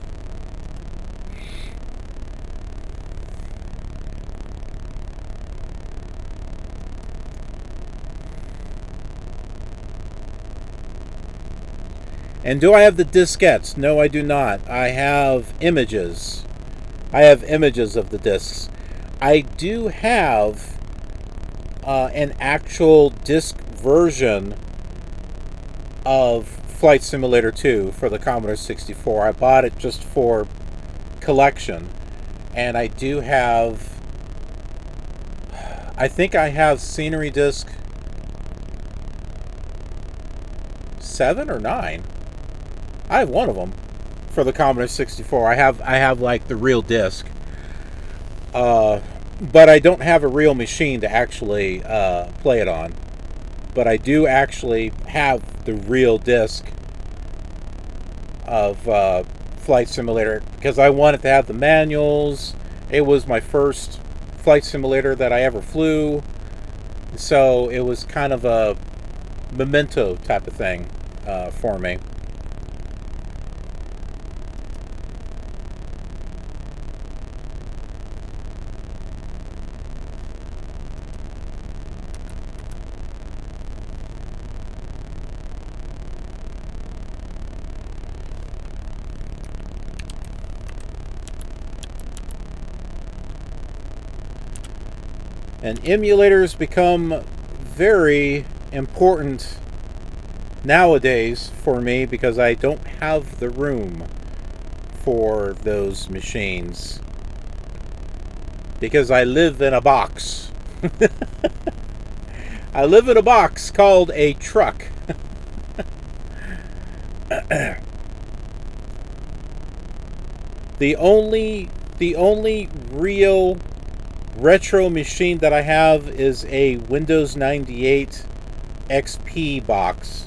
And do I have the diskettes? No, I do not. I have images. I have images of the discs. I do have an actual disc version of Flight Simulator 2 for the Commodore 64. I bought it just for collection. And I do have... I think I have Scenery Disc 7 or 9. I have one of them for the Commodore 64. I have like the real disc, but I don't have a real machine to actually play it on. But I do actually have the real disc of Flight Simulator because I wanted to have the manuals. It was my first flight simulator that I ever flew, so it was kind of a memento type of thing for me. And emulators become very important nowadays for me because I don't have the room for those machines. Because I live in a box. I live in a box called a truck. The only real retro machine that I have is a Windows 98 XP box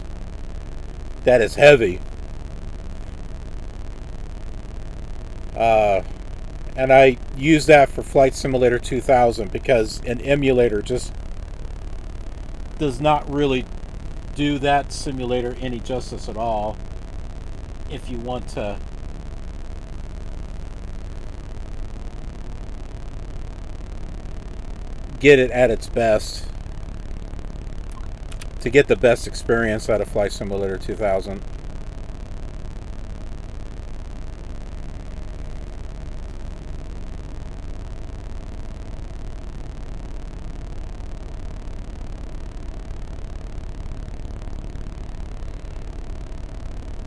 that is heavy. And I use that for Flight Simulator 2000 because an emulator just does not really do that simulator any justice at all. If you want to get it at its best, to get the best experience out of Flight Simulator 2000.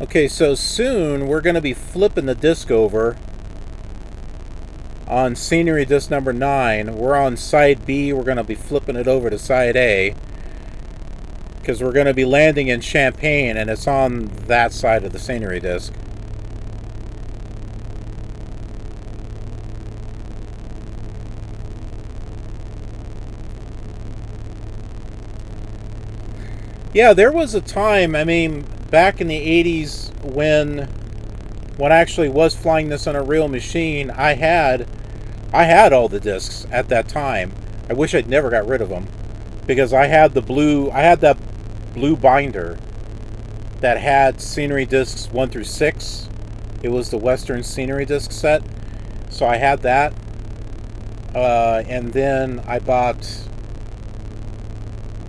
Okay, so soon we're going to be flipping the disc over on Scenery Disc number 9. We're on side B. We're going to be flipping it over to side A because we're going to be landing in Champaign, and it's on that side of the Scenery Disc. Yeah, there was a time, I mean, back in the 80s when I actually was flying this on a real machine, I had all the discs at that time. I wish I'd never got rid of them, because I had that blue binder that had scenery discs 1 through 6. It was the Western scenery disc set, so I had that. And then I bought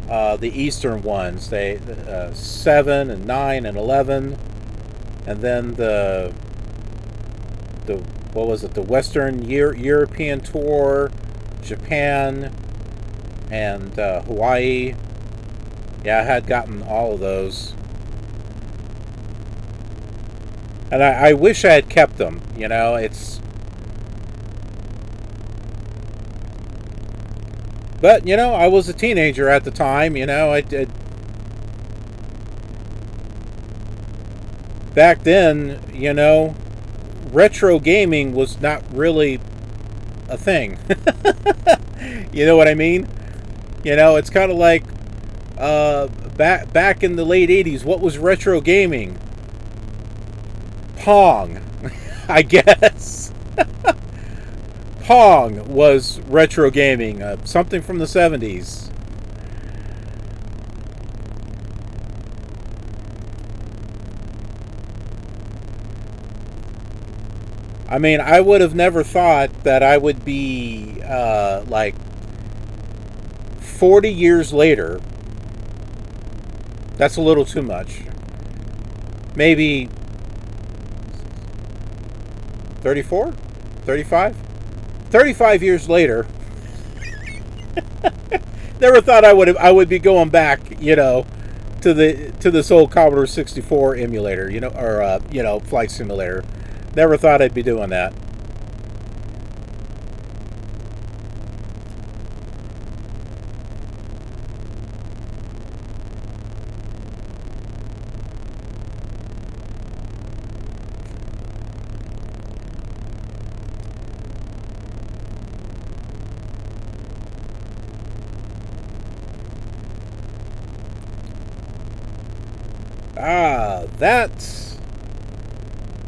the Eastern ones, 7 and 9 and 11, and then the what was it? The Western European tour, Japan, and Hawaii. Yeah, I had gotten all of those, and I wish I had kept them. You know, but you know, I was a teenager at the time. You know, I did. Back then, you know, retro gaming was not really a thing. You know what I mean? You know, it's kind of like back in the late 80s, what was retro gaming? Pong, I guess. Pong was retro gaming, something from the 70s. I mean, I would have never thought that I would be like 40 years later. That's a little too much. Maybe 34? 35? 35 years later. Never thought I would be going back, you know, to this old Commodore 64 emulator, you know, or you know, flight simulator. Never thought I'd be doing that. Ah,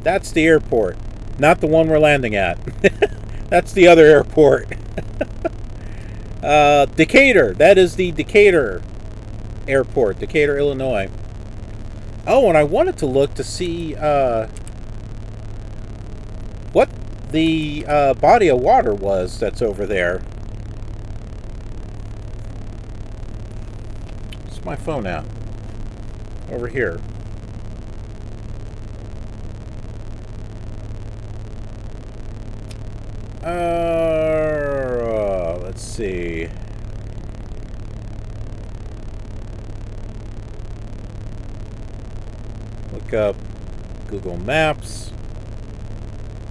that's the airport, not the one we're landing at. That's the other airport. Decatur. That is the Decatur Airport, Decatur, Illinois. Oh, and I wanted to look to see what the body of water was that's over there. What's my phone at? Over here. Let's see. Look up Google Maps.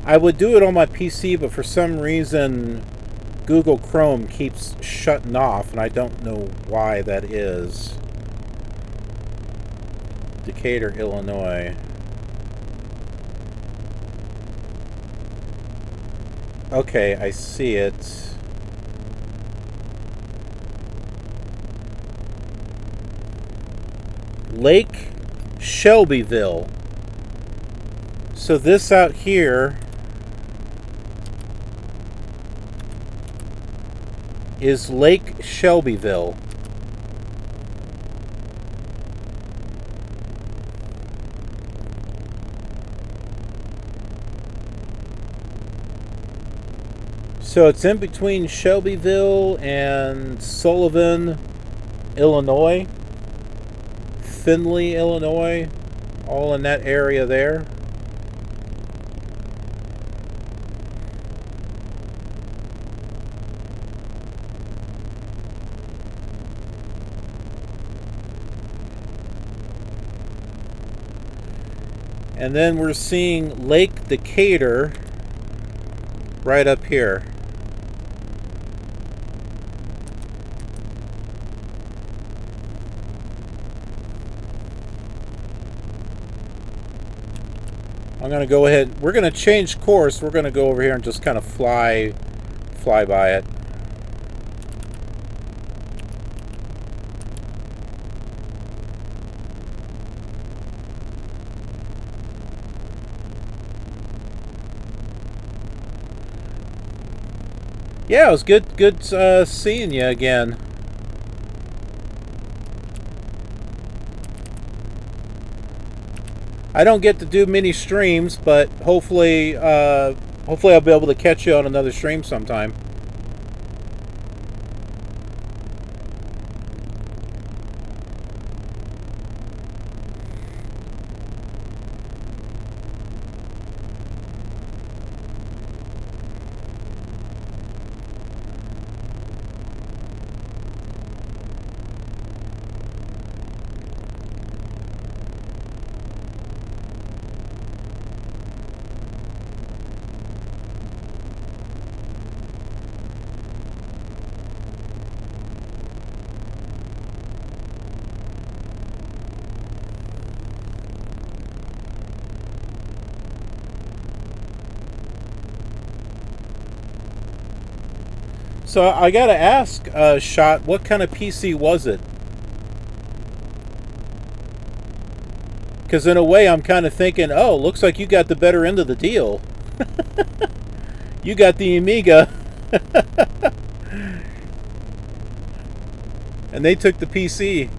I would do it on my PC, but for some reason Google Chrome keeps shutting off, and I don't know why that is. Decatur, Illinois. Okay, I see it. Lake Shelbyville. So this out here is Lake Shelbyville. So it's in between Shelbyville and Sullivan, Illinois. Findlay, Illinois. All in that area there. And then we're seeing Lake Decatur right up here. I'm going to go ahead. We're going to change course. We're going to go over here and just kind of fly by it. . Yeah, it was good seeing you again. I don't get to do many streams, but hopefully I'll be able to catch you on another stream sometime. So I gotta ask, Shot, what kind of PC was it? Because in a way, I'm kind of thinking, oh, looks like you got the better end of the deal. You got the Amiga, and they took the PC.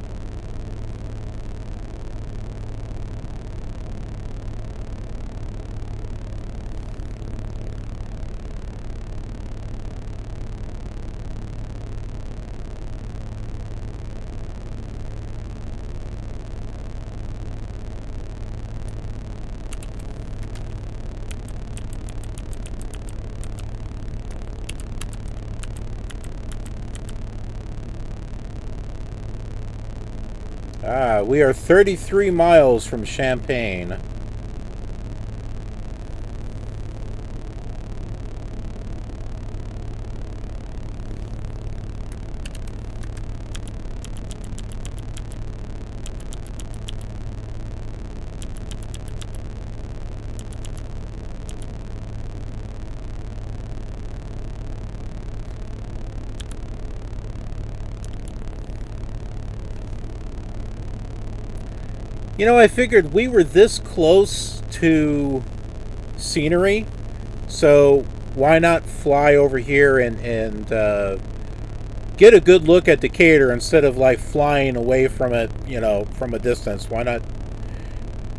We are 33 miles from Champaign. You know, I figured we were this close to scenery, so why not fly over here and get a good look at Decatur instead of like flying away from it, you know, from a distance. Why not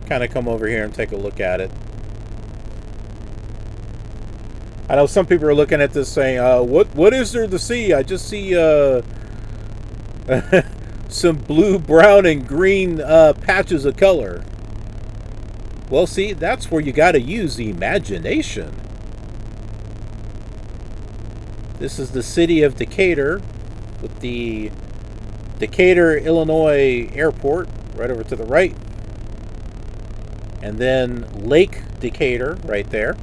kind of come over here and take a look at it? I know some people are looking at this saying, what is there to see? I just see some blue, brown, and green patches of color. Well, see, that's where you got to use the imagination. This is the city of Decatur with the Decatur, Illinois airport right over to the right. And then Lake Decatur right there.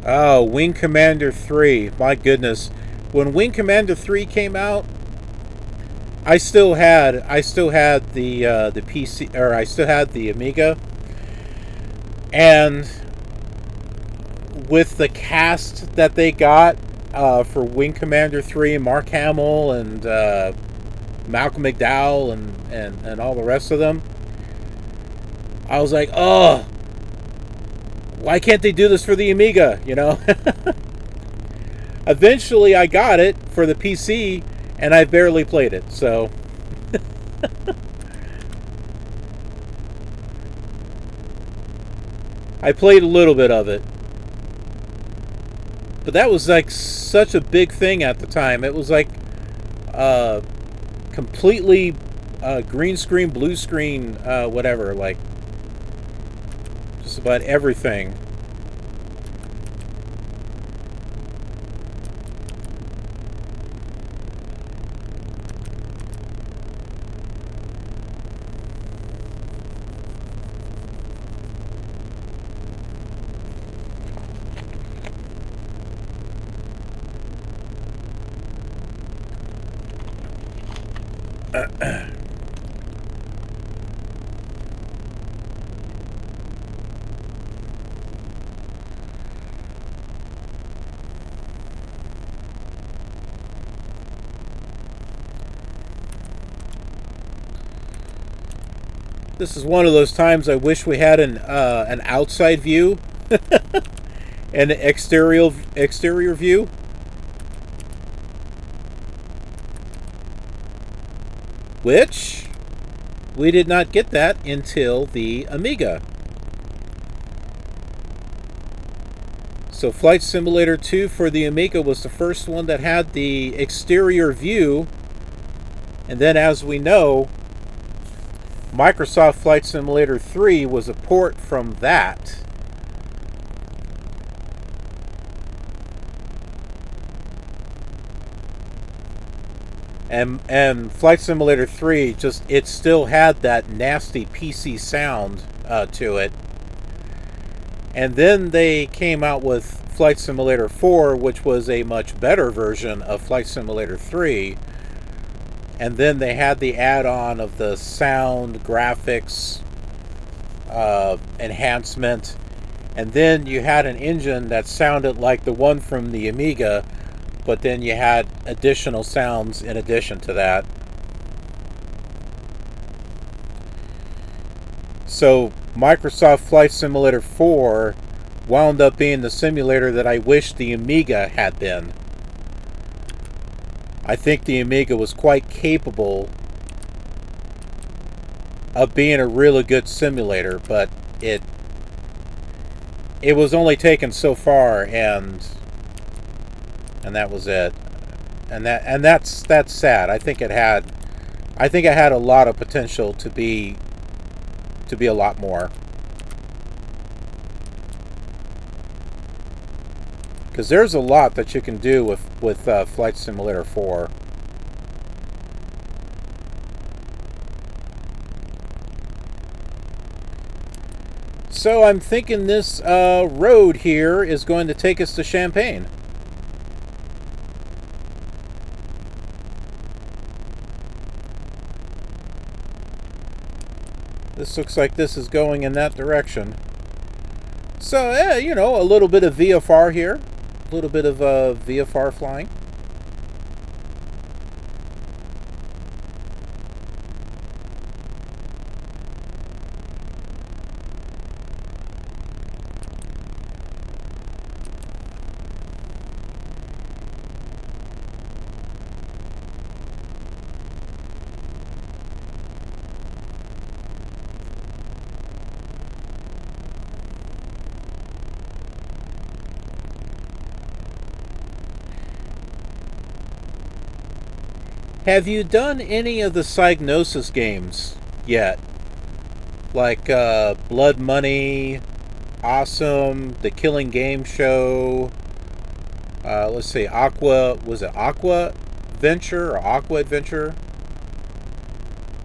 Oh, Wing Commander 3. My goodness. When Wing Commander 3 came out, I still had the PC, or I still had the Amiga. And with the cast that they got for Wing Commander 3, Mark Hamill and Malcolm McDowell and all the rest of them, I was like, oh, why can't they do this for the Amiga, you know? Eventually I got it for the PC, and I barely played it, so... I played a little bit of it. But that was like such a big thing at the time. It was like completely green screen, blue screen, whatever, like just about everything. This is one of those times I wish we had an outside view, an exterior view. Which we did not get that until the Amiga. So Flight Simulator 2 for the Amiga was the first one that had the exterior view. And then, as we know, Microsoft Flight Simulator 3 was a port from that. And Flight Simulator 3, it still had that nasty PC sound to it. And then they came out with Flight Simulator 4, which was a much better version of Flight Simulator 3. And then they had the add-on of the sound, graphics, enhancement. And then you had an engine that sounded like the one from the Amiga, but then you had additional sounds in addition to that. So Microsoft Flight Simulator 4 wound up being the simulator that I wish the Amiga had been. I think the Amiga was quite capable of being a really good simulator, but it was only taken so far, and that was it. And that's sad. I think it had a lot of potential to be a lot more. Because there's a lot that you can do with Flight Simulator 4. So I'm thinking this road here is going to take us to Champaign. This looks like this is going in that direction. So, yeah, you know, a little bit of VFR here. A little bit of VFR flying. Have you done any of the Psygnosis games yet? Like Blood Money, Awesome, The Killing Game Show, let's see, was it Aqua Venture or Aqua Adventure?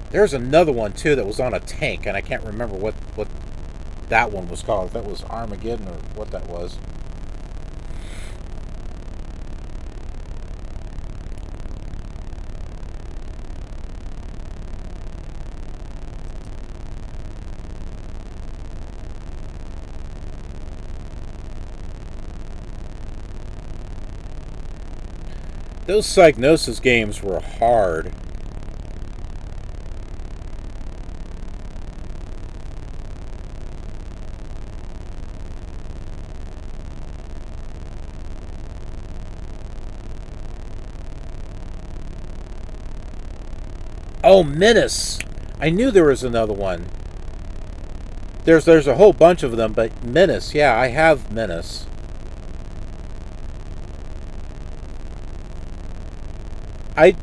There's another one too that was on a tank, and I can't remember what that one was called. If that was Armageddon or what that was. Those Psygnosis games were hard. Oh, Menace! I knew there was another one. There's a whole bunch of them, but Menace, yeah, I have Menace.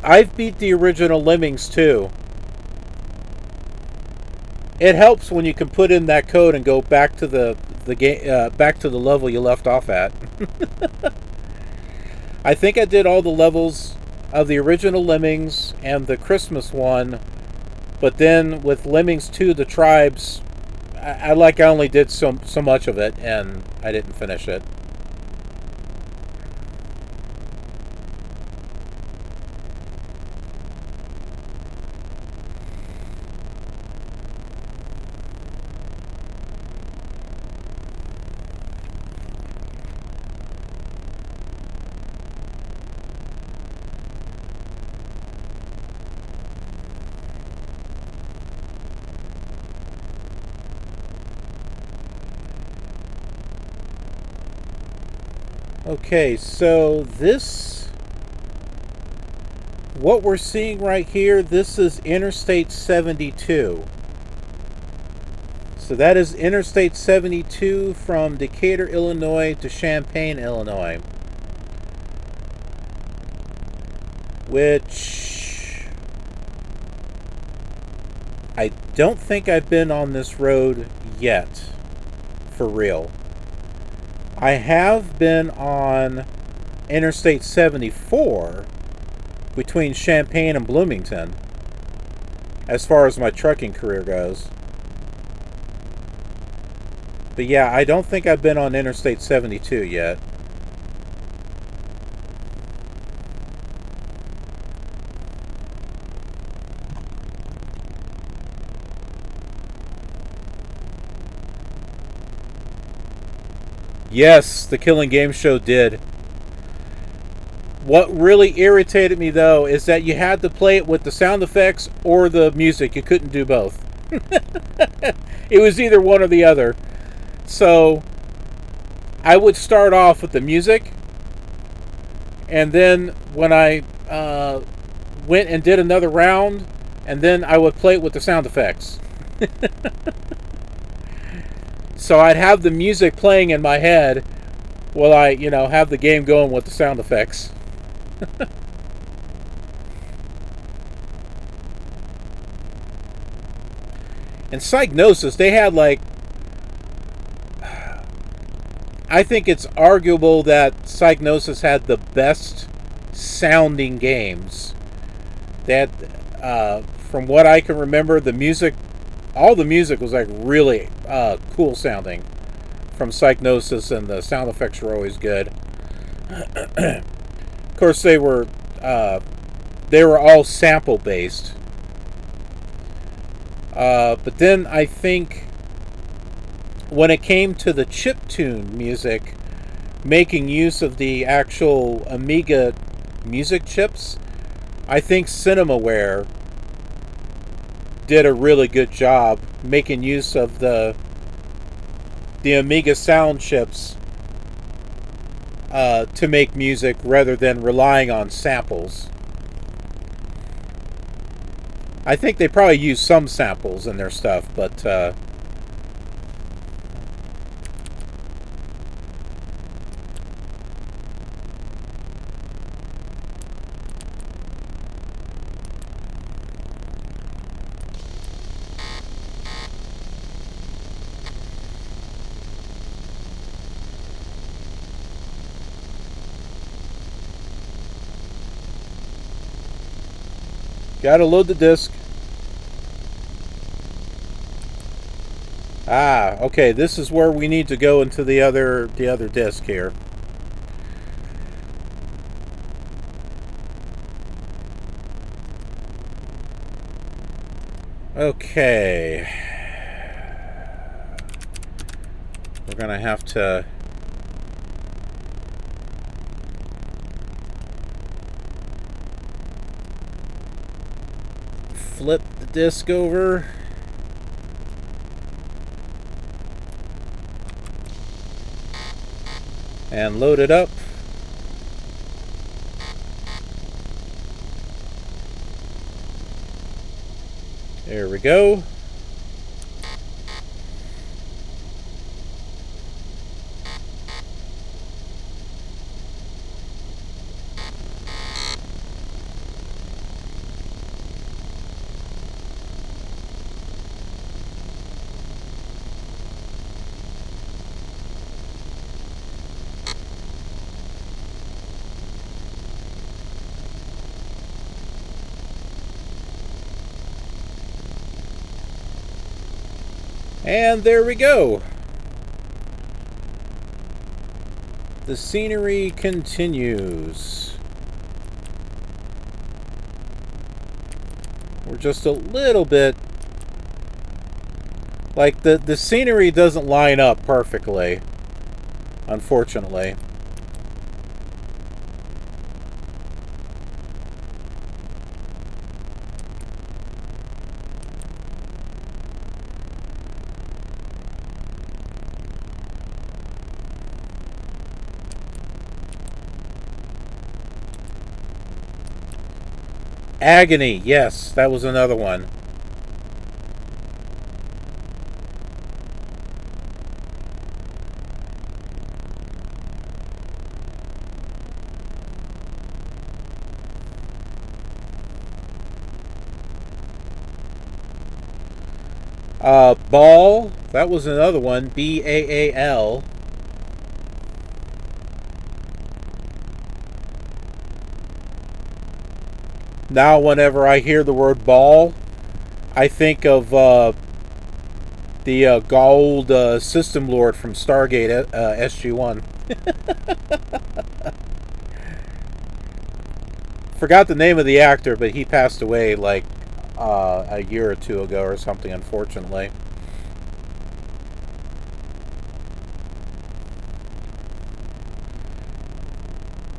I've beat the original Lemmings too. It helps when you can put in that code and go back to the game, back to the level you left off at. I think I did all the levels of the original Lemmings and the Christmas one, but then with Lemmings 2, the Tribes, I only did so much of it, and I didn't finish it. Okay, so this, what we're seeing right here, this is Interstate 72. So that is Interstate 72 from Decatur, Illinois to Champaign, Illinois. Which I don't think I've been on this road yet, for real. I have been on Interstate 74 between Champaign and Bloomington, as far as my trucking career goes. But yeah, I don't think I've been on Interstate 72 yet. Yes, the Killing Game Show did. What really irritated me, though, is that you had to play it with the sound effects or the music. You couldn't do both. It was either one or the other. So, I would start off with the music, and then when I went and did another round, and then I would play it with the sound effects. So I'd have the music playing in my head while I, have the game going with the sound effects. In Psygnosis, they had I think it's arguable that Psygnosis had the best sounding games. That, from what I can remember, the music, all the music was really cool sounding from Psygnosis, and the sound effects were always good. Of course, they were all sample based. But then I think when it came to the chiptune music, making use of the actual Amiga music chips, I think Cinemaware did a really good job making use of the Amiga sound chips to make music rather than relying on samples. I think they probably use some samples in their stuff, but gotta load the disc. Okay, this is where we need to go into the other disc here. Okay. We're gonna have to flip the disc over. And load it up. There we go. And there we go. The scenery continues. We're just a little bit... like, the scenery doesn't line up perfectly, unfortunately. Agony, yes, that was another one. Ball, that was another one. B-A-A-L. Now, whenever I hear the word ball, I think of the gold system lord from Stargate SG-1. Forgot the name of the actor, but he passed away like a year or two ago or something, unfortunately.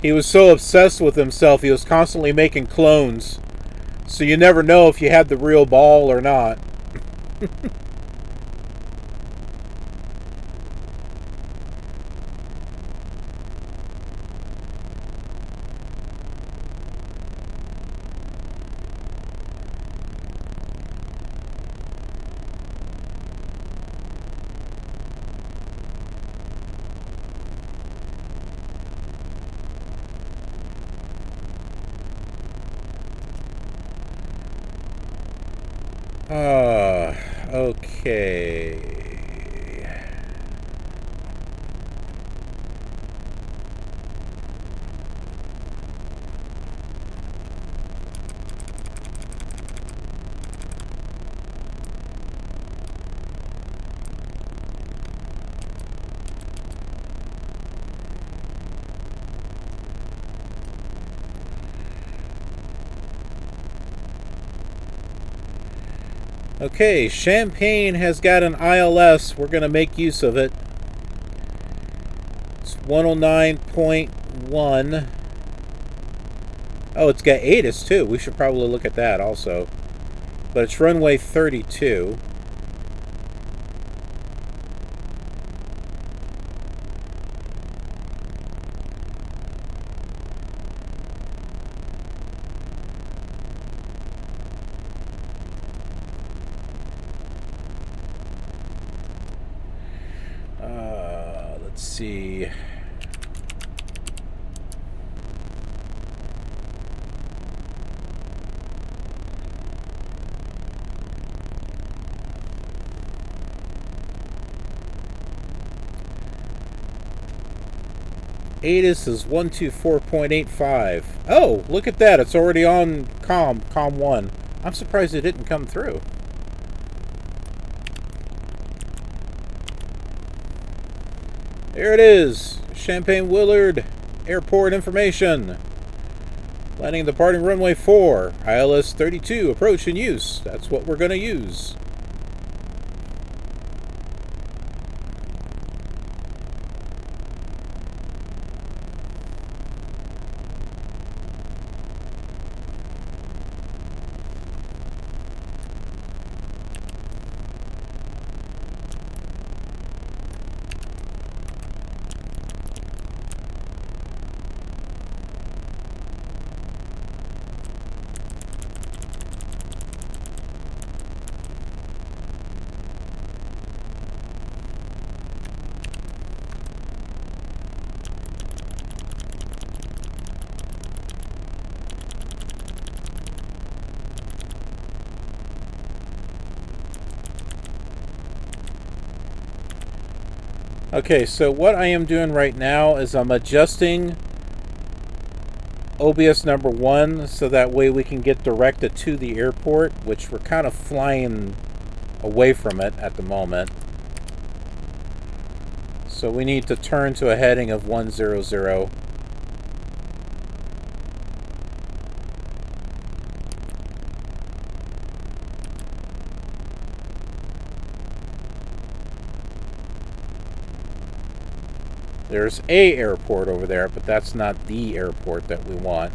He was so obsessed with himself, he was constantly making clones. So you never know if you had the real ball or not. Okay. Okay, Champaign has got an ILS. We're going to make use of it. It's 109.1. Oh, it's got ATIS too. We should probably look at that also. But it's runway 32. Let's see. ATIS is 124.85. Oh, look at that. It's already on COM 1. I'm surprised it didn't come through. There it is. Champaign Willard Airport information. Landing and departing runway 4. ILS 32. Approach in use. That's what we're going to use. Okay, so what I am doing right now is I'm adjusting OBS number 1 so that way we can get directed to the airport, which we're kind of flying away from it at the moment. So we need to turn to a heading of 100. There's a airport over there, but that's not the airport that we want.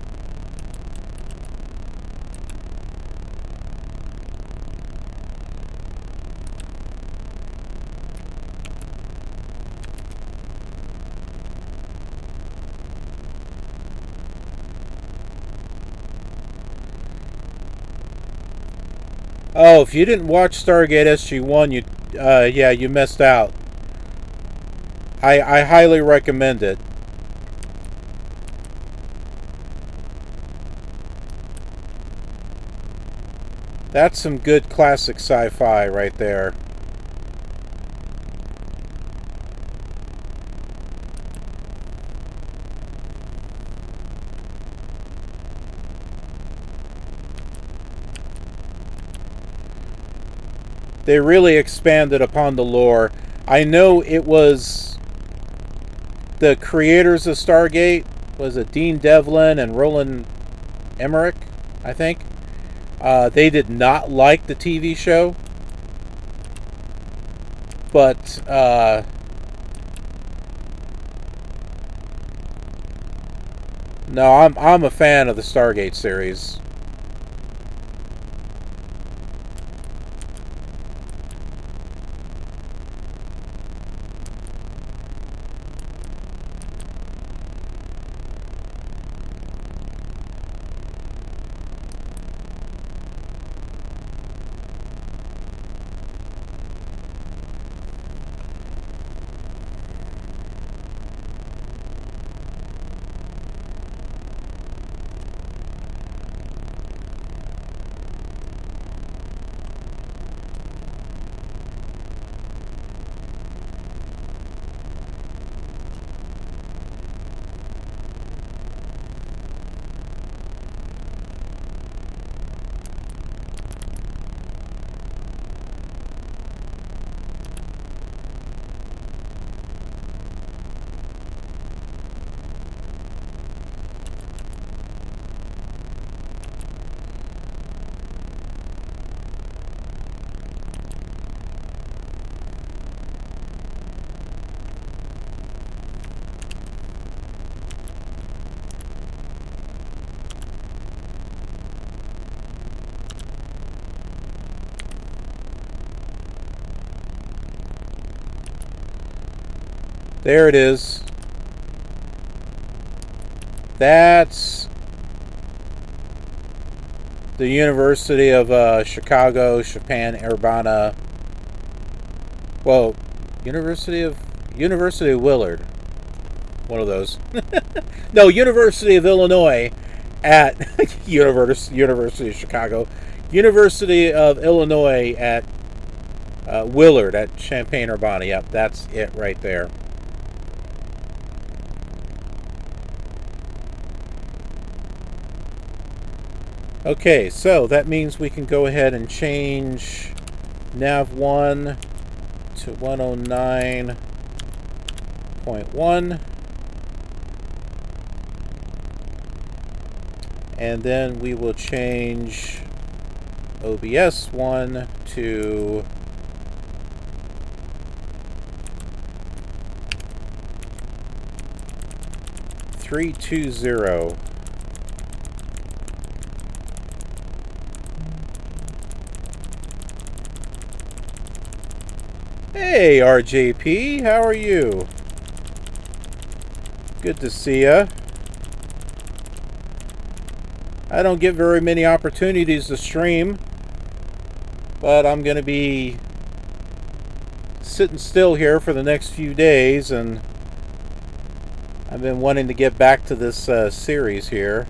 Oh, if you didn't watch Stargate SG-1, yeah, you missed out. I highly recommend it. That's some good classic sci-fi right there. They really expanded upon the lore. I know it was the creators of Stargate, was it Dean Devlin and Roland Emmerich, I think? They did not like the TV show, but no, I'm a fan of the Stargate series. There it is. That's the University of Chicago, Champaign, Urbana. Well, University of Willard. One of those. No, University of Illinois at University of Chicago. University of Illinois at Willard at Champaign, Urbana. Yep, that's it right there. Okay, so that means we can go ahead and change nav1 to 109.1. And then we will change OBS 1 to 320. Hey, RJP, how are you? Good to see ya. I don't get very many opportunities to stream, but I'm going to be sitting still here for the next few days, and I've been wanting to get back to this series here.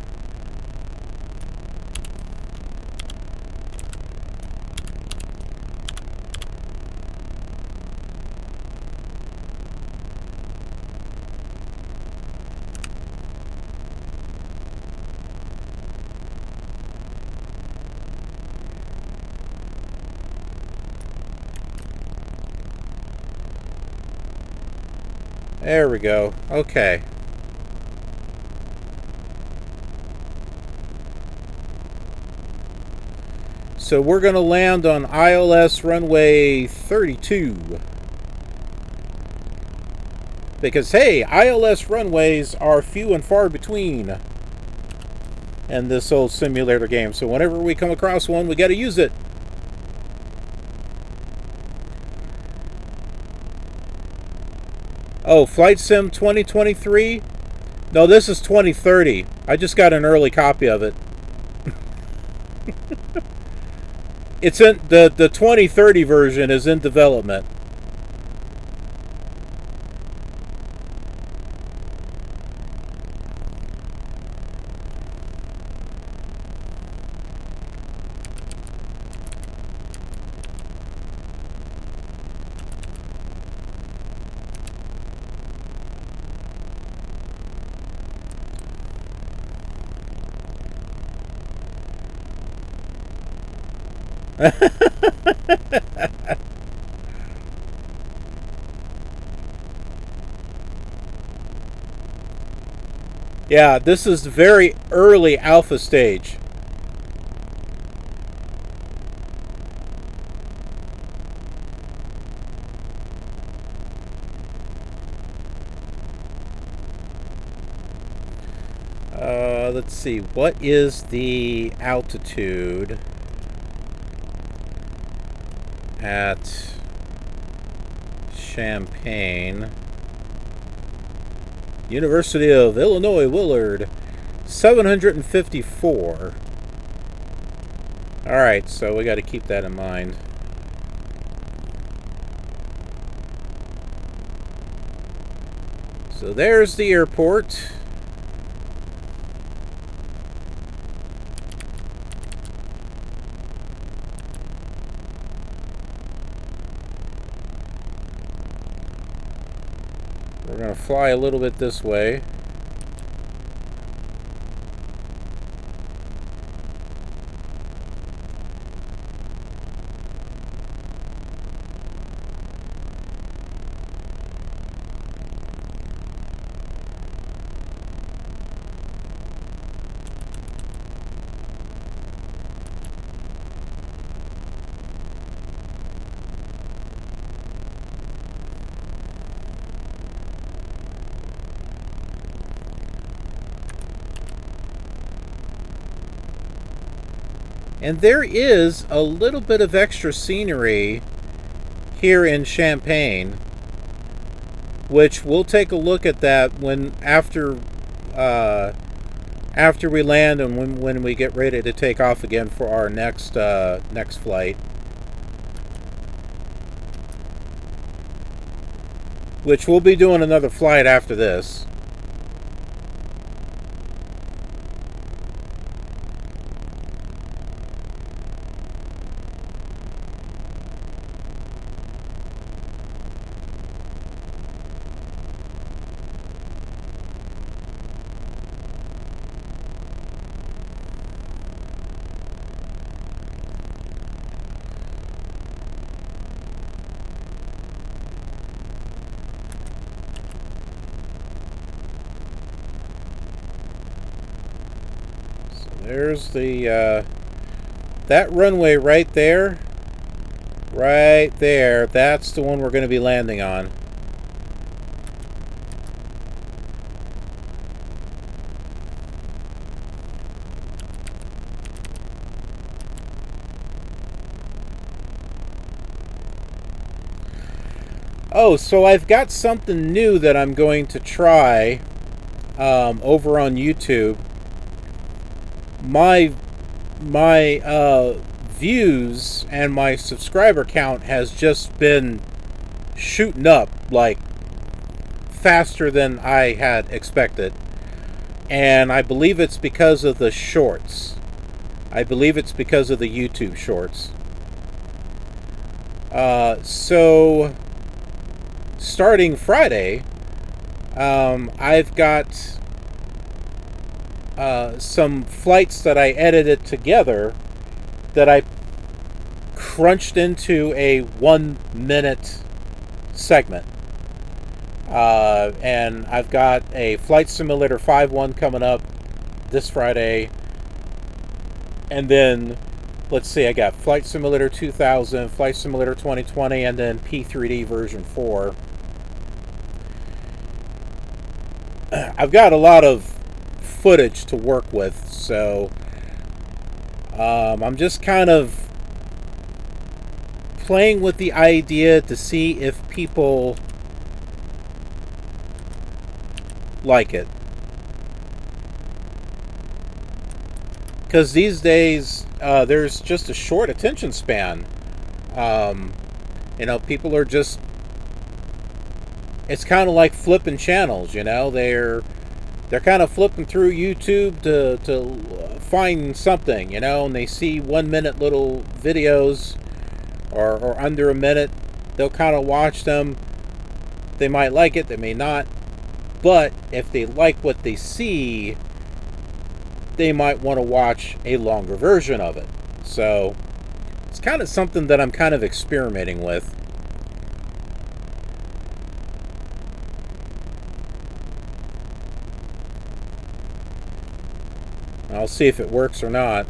There we go. Okay. So we're going to land on ILS runway 32. Because, hey, ILS runways are few and far between in this old simulator game. So whenever we come across one, we got to use it. Oh, Flight Sim 2023? No, this is 2030. I just got an early copy of it. It's in the 2030 version is in development. Yeah, this is very early alpha stage. Let's see, what is the altitude at Champaign? University of Illinois Willard, 754. Alright, so we got to keep that in mind. So there's the airport. We're going to fly a little bit this way. And there is a little bit of extra scenery here in Champaign, which we'll take a look at that when after we land and when we get ready to take off again for our next flight, which we'll be doing another flight after this. There's the that runway right there. Right there. That's the one we're going to be landing on. Oh, so I've got something new that I'm going to try over on YouTube. My views and my subscriber count has just been shooting up like faster than I had expected, and I believe it's because of the shorts. I believe it's because of the YouTube shorts. So starting Friday, I've got some flights that I edited together that I crunched into a 1-minute segment. And I've got a Flight Simulator 5.1 coming up this Friday. And then, let's see, I got Flight Simulator 2000, Flight Simulator 2020, and then P3D version 4. I've got a lot of footage to work with, so I'm just kind of playing with the idea to see if people like it. because these days there's just a short attention span. You know, people are just, it's kind of like flipping channels, you know. They're kind of flipping through YouTube to find something, you know, and they see 1 minute little videos or under a minute. They'll kind of watch them. They might like it, they may not. But if they like what they see, they might want to watch a longer version of it. So it's kind of something that I'm kind of experimenting with. I'll see if it works or not.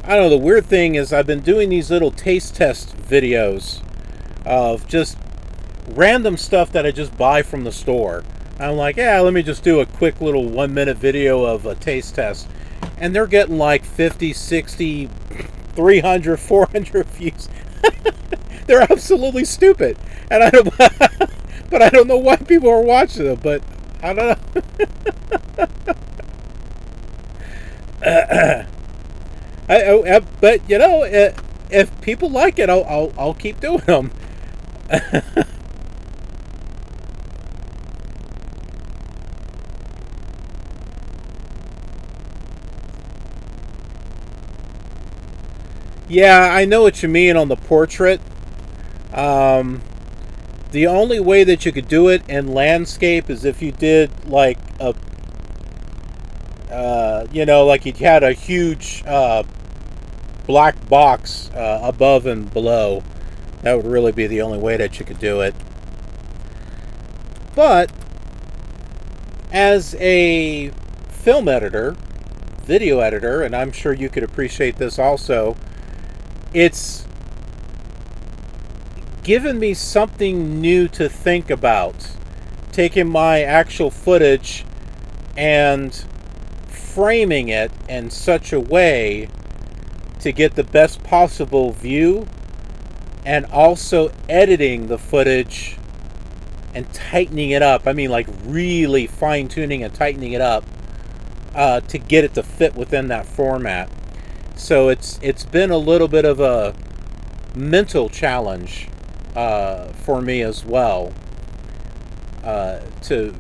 I don't know, the weird thing is I've been doing these little taste test videos of just random stuff that I just buy from the store. I'm like, yeah, let me just do a quick little 1 minute video of a taste test. And they're getting like 50, 60, 300, 400 views. They're absolutely stupid. And I don't, but I don't know why people are watching them, but I don't know. But you know, if people like it, I'll keep doing them. Yeah, I know what you mean on the portrait. The only way that you could do it in landscape is if you did like a, you know, like you had a huge black box above and below. That would really be the only way that you could do it. But as a film editor, video editor, and I'm sure you could appreciate this also, it's given me something new to think about. Taking my actual footage and framing it in such a way to get the best possible view, and also editing the footage and tightening it up. I mean, like really fine-tuning and tightening it up to get it to fit within that format. So it's been a little bit of a mental challenge for me as well, to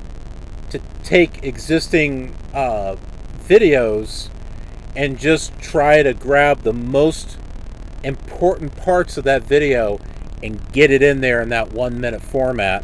take existing videos and just try to grab the most important parts of that video and get it in there in that 1 minute format.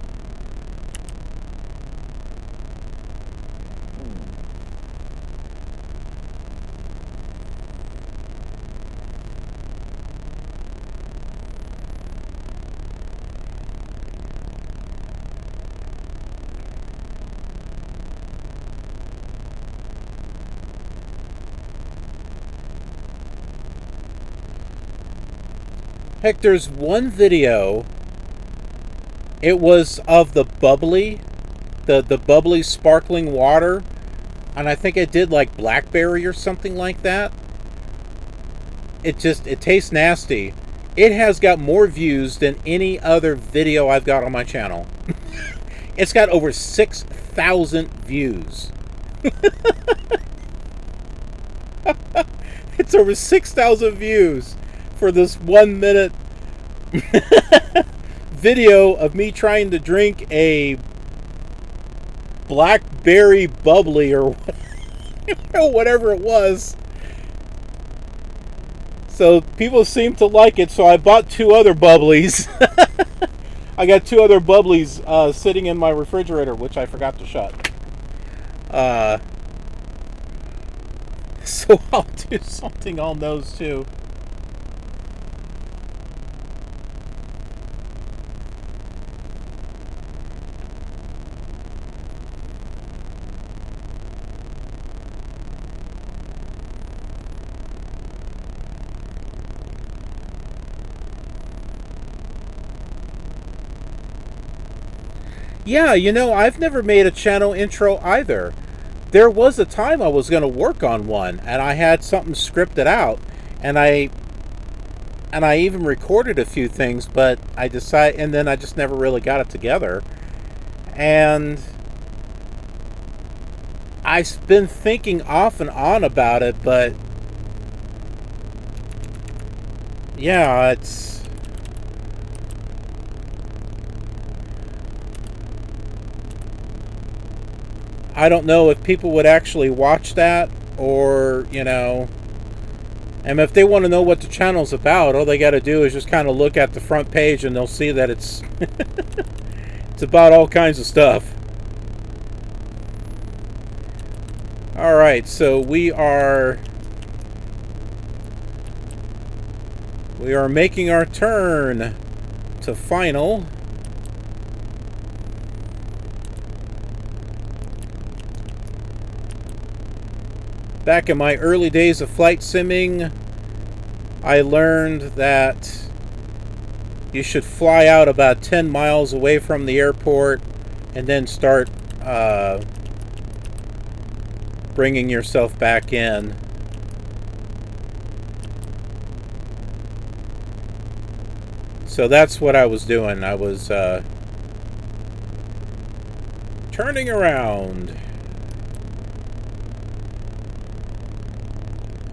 Heck, there's one video, it was of the bubbly, the bubbly sparkling water, and I think it did like blackberry or something like that. It tastes nasty. It has got more views than any other video I've got on my channel. It's got over 6,000 views. It's over 6,000 views for this 1 minute video of me trying to drink a blackberry bubbly or whatever it was. So people seem to like it, so I bought 2 other bubblies. I got 2 other bubblies sitting in my refrigerator, which I forgot to shut. So I'll do something on those too. Yeah, you know, I've never made a channel intro either. There was a time I was going to work on one, and I had something scripted out, and I even recorded a few things, but and then I just never really got it together. And I've been thinking off and on about it, but yeah, it's... I don't know if people would actually watch that, or, you know... And if they want to know what the channel's about, all they got to do is just kind of look at the front page and they'll see that it's it's about all kinds of stuff. Alright, so we are making our turn to final. Back in my early days of flight simming, I learned that you should fly out about 10 miles away from the airport and then start bringing yourself back in. So that's what I was doing. I was turning around.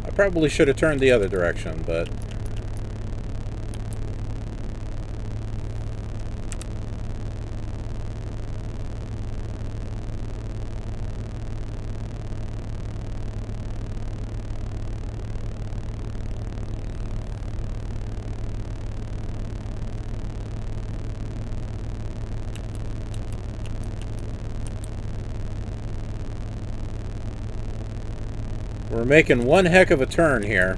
I probably should have turned the other direction, but... we're making one heck of a turn here.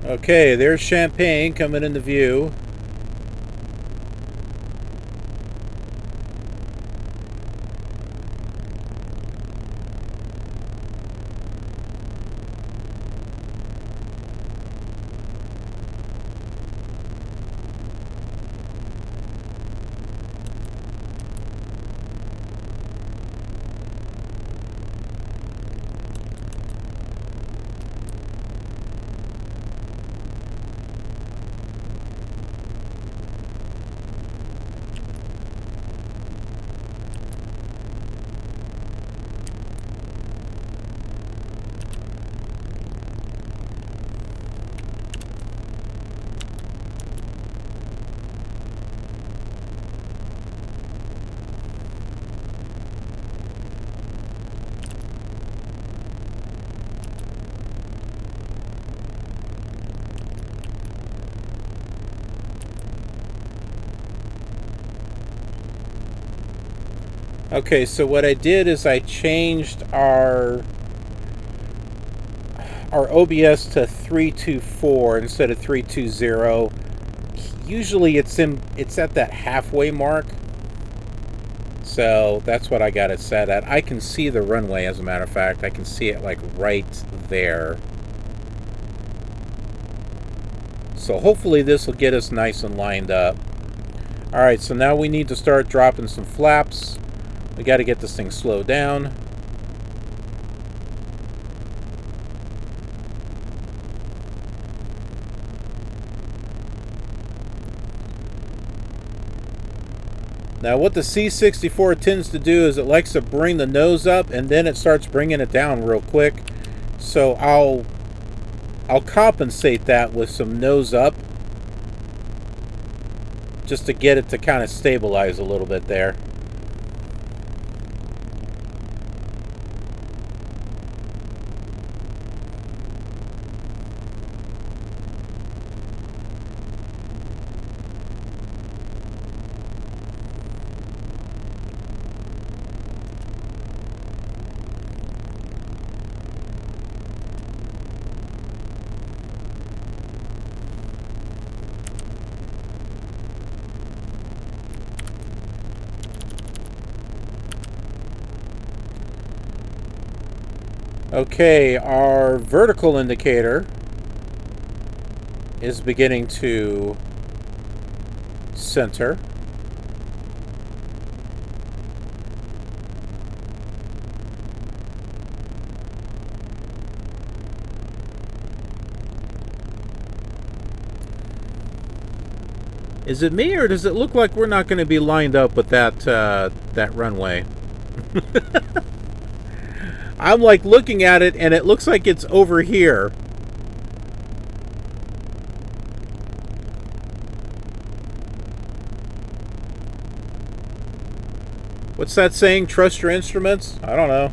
Okay, there's Champaign coming into view. Okay, so what I did is I changed our OBS to 324 instead of 320. Usually it's at that halfway mark. So that's what I got it set at. I can see the runway, as a matter of fact. I can see it like right there. So hopefully this will get us nice and lined up. Alright, so now we need to start dropping some flaps. We got to get this thing slowed down. Now what the C64 tends to do is it likes to bring the nose up and then it starts bringing it down real quick. So I'll compensate that with some nose up just to get it to kind of stabilize a little bit there. Okay, our vertical indicator is beginning to center. Is it me, or does it look like we're not going to be lined up with that runway? I'm like looking at it, and it looks like it's over here. What's that saying? Trust your instruments? I don't know.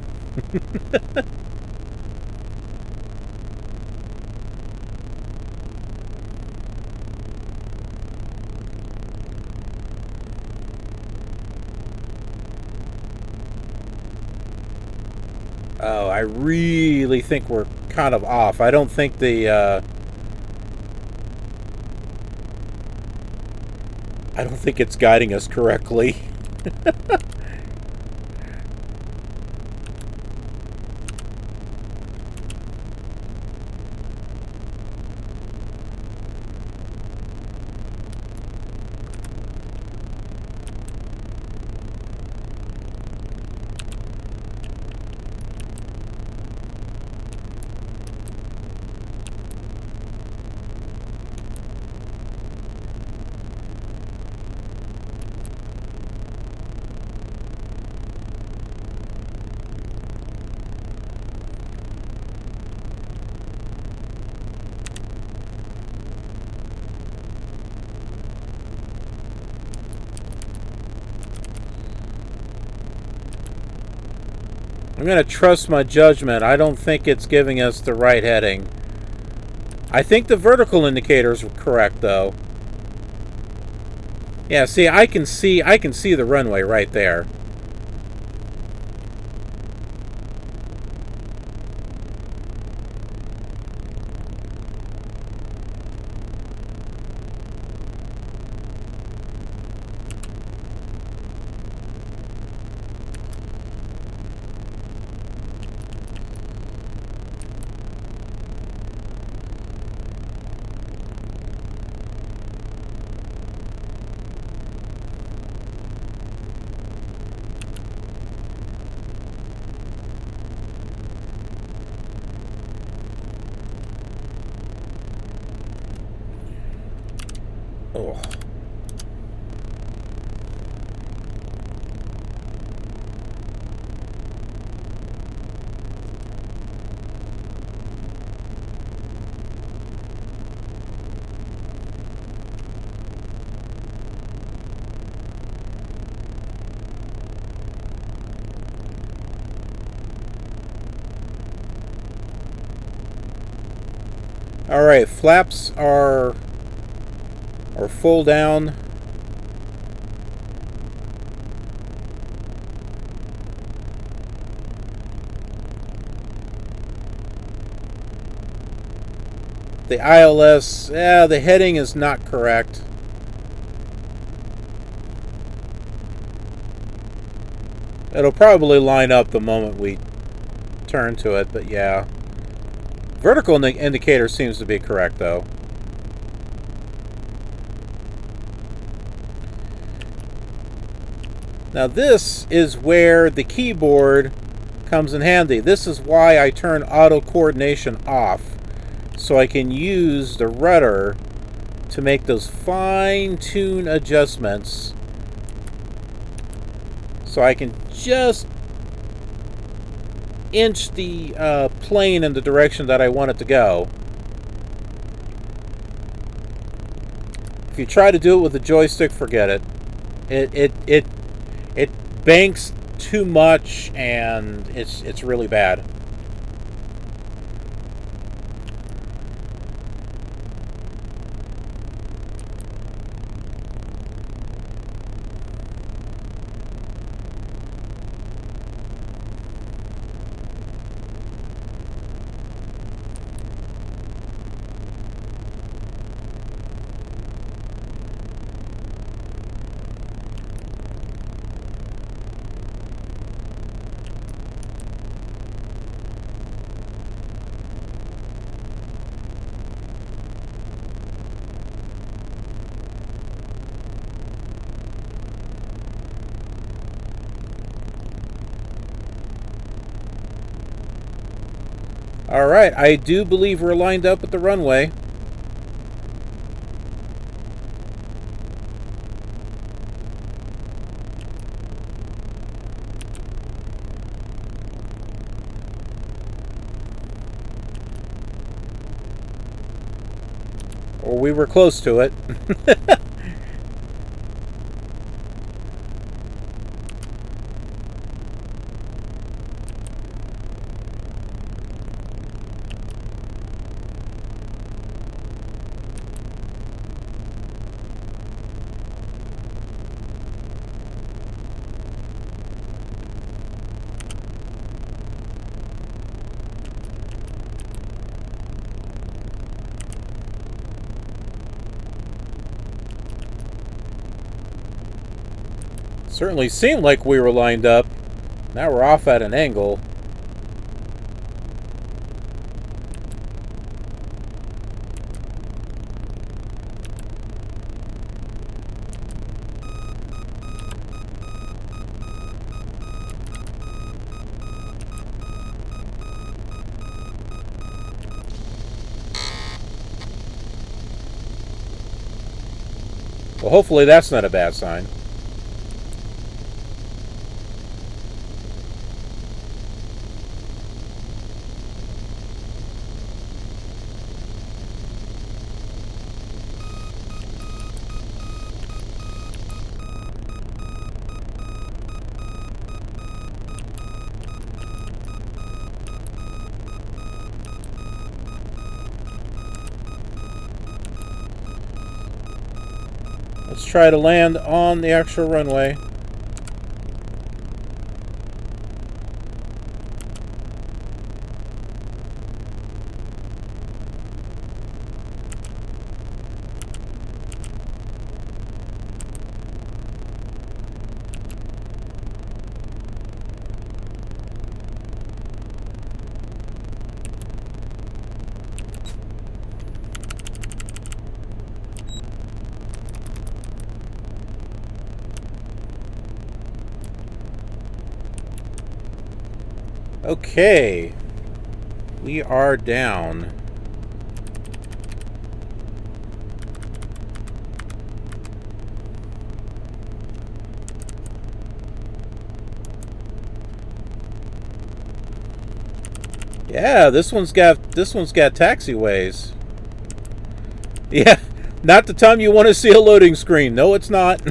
Oh, I really think we're kind of off. I don't think I don't think it's guiding us correctly. I'm going to trust my judgment. I don't think it's giving us the right heading. I think the vertical indicators were correct, though. Yeah, see, I can see the runway right there. Oh. All right, flaps are full down. The ILS, the heading is not correct. It'll probably line up the moment we turn to it, but yeah. Vertical indicator seems to be correct, though. Now this is where the keyboard comes in handy. This is why I turn auto coordination off, so I can use the rudder to make those fine-tune adjustments, so I can just inch the plane in the direction that I want it to go. If you try to do it with the joystick, forget it. It banks too much, and it's really bad. Alright, I do believe we're lined up at the runway. Or we were close to it. Certainly seemed like we were lined up. Now we're off at an angle. Well, hopefully that's not a bad sign. Let's try to land on the actual runway. Okay, we are down. Yeah, this one's got taxiways. Yeah, not the time you want to see a loading screen. No, it's not.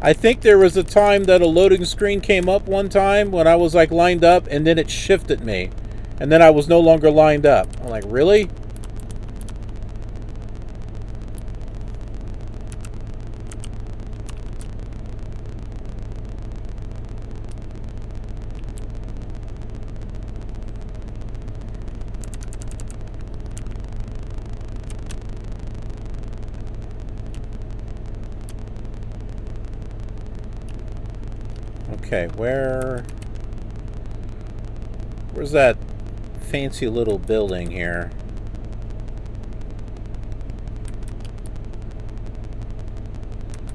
I think there was a time that a loading screen came up one time when I was like lined up, and then it shifted me, and then I was no longer lined up. I'm like, really? Okay, where's that fancy little building here?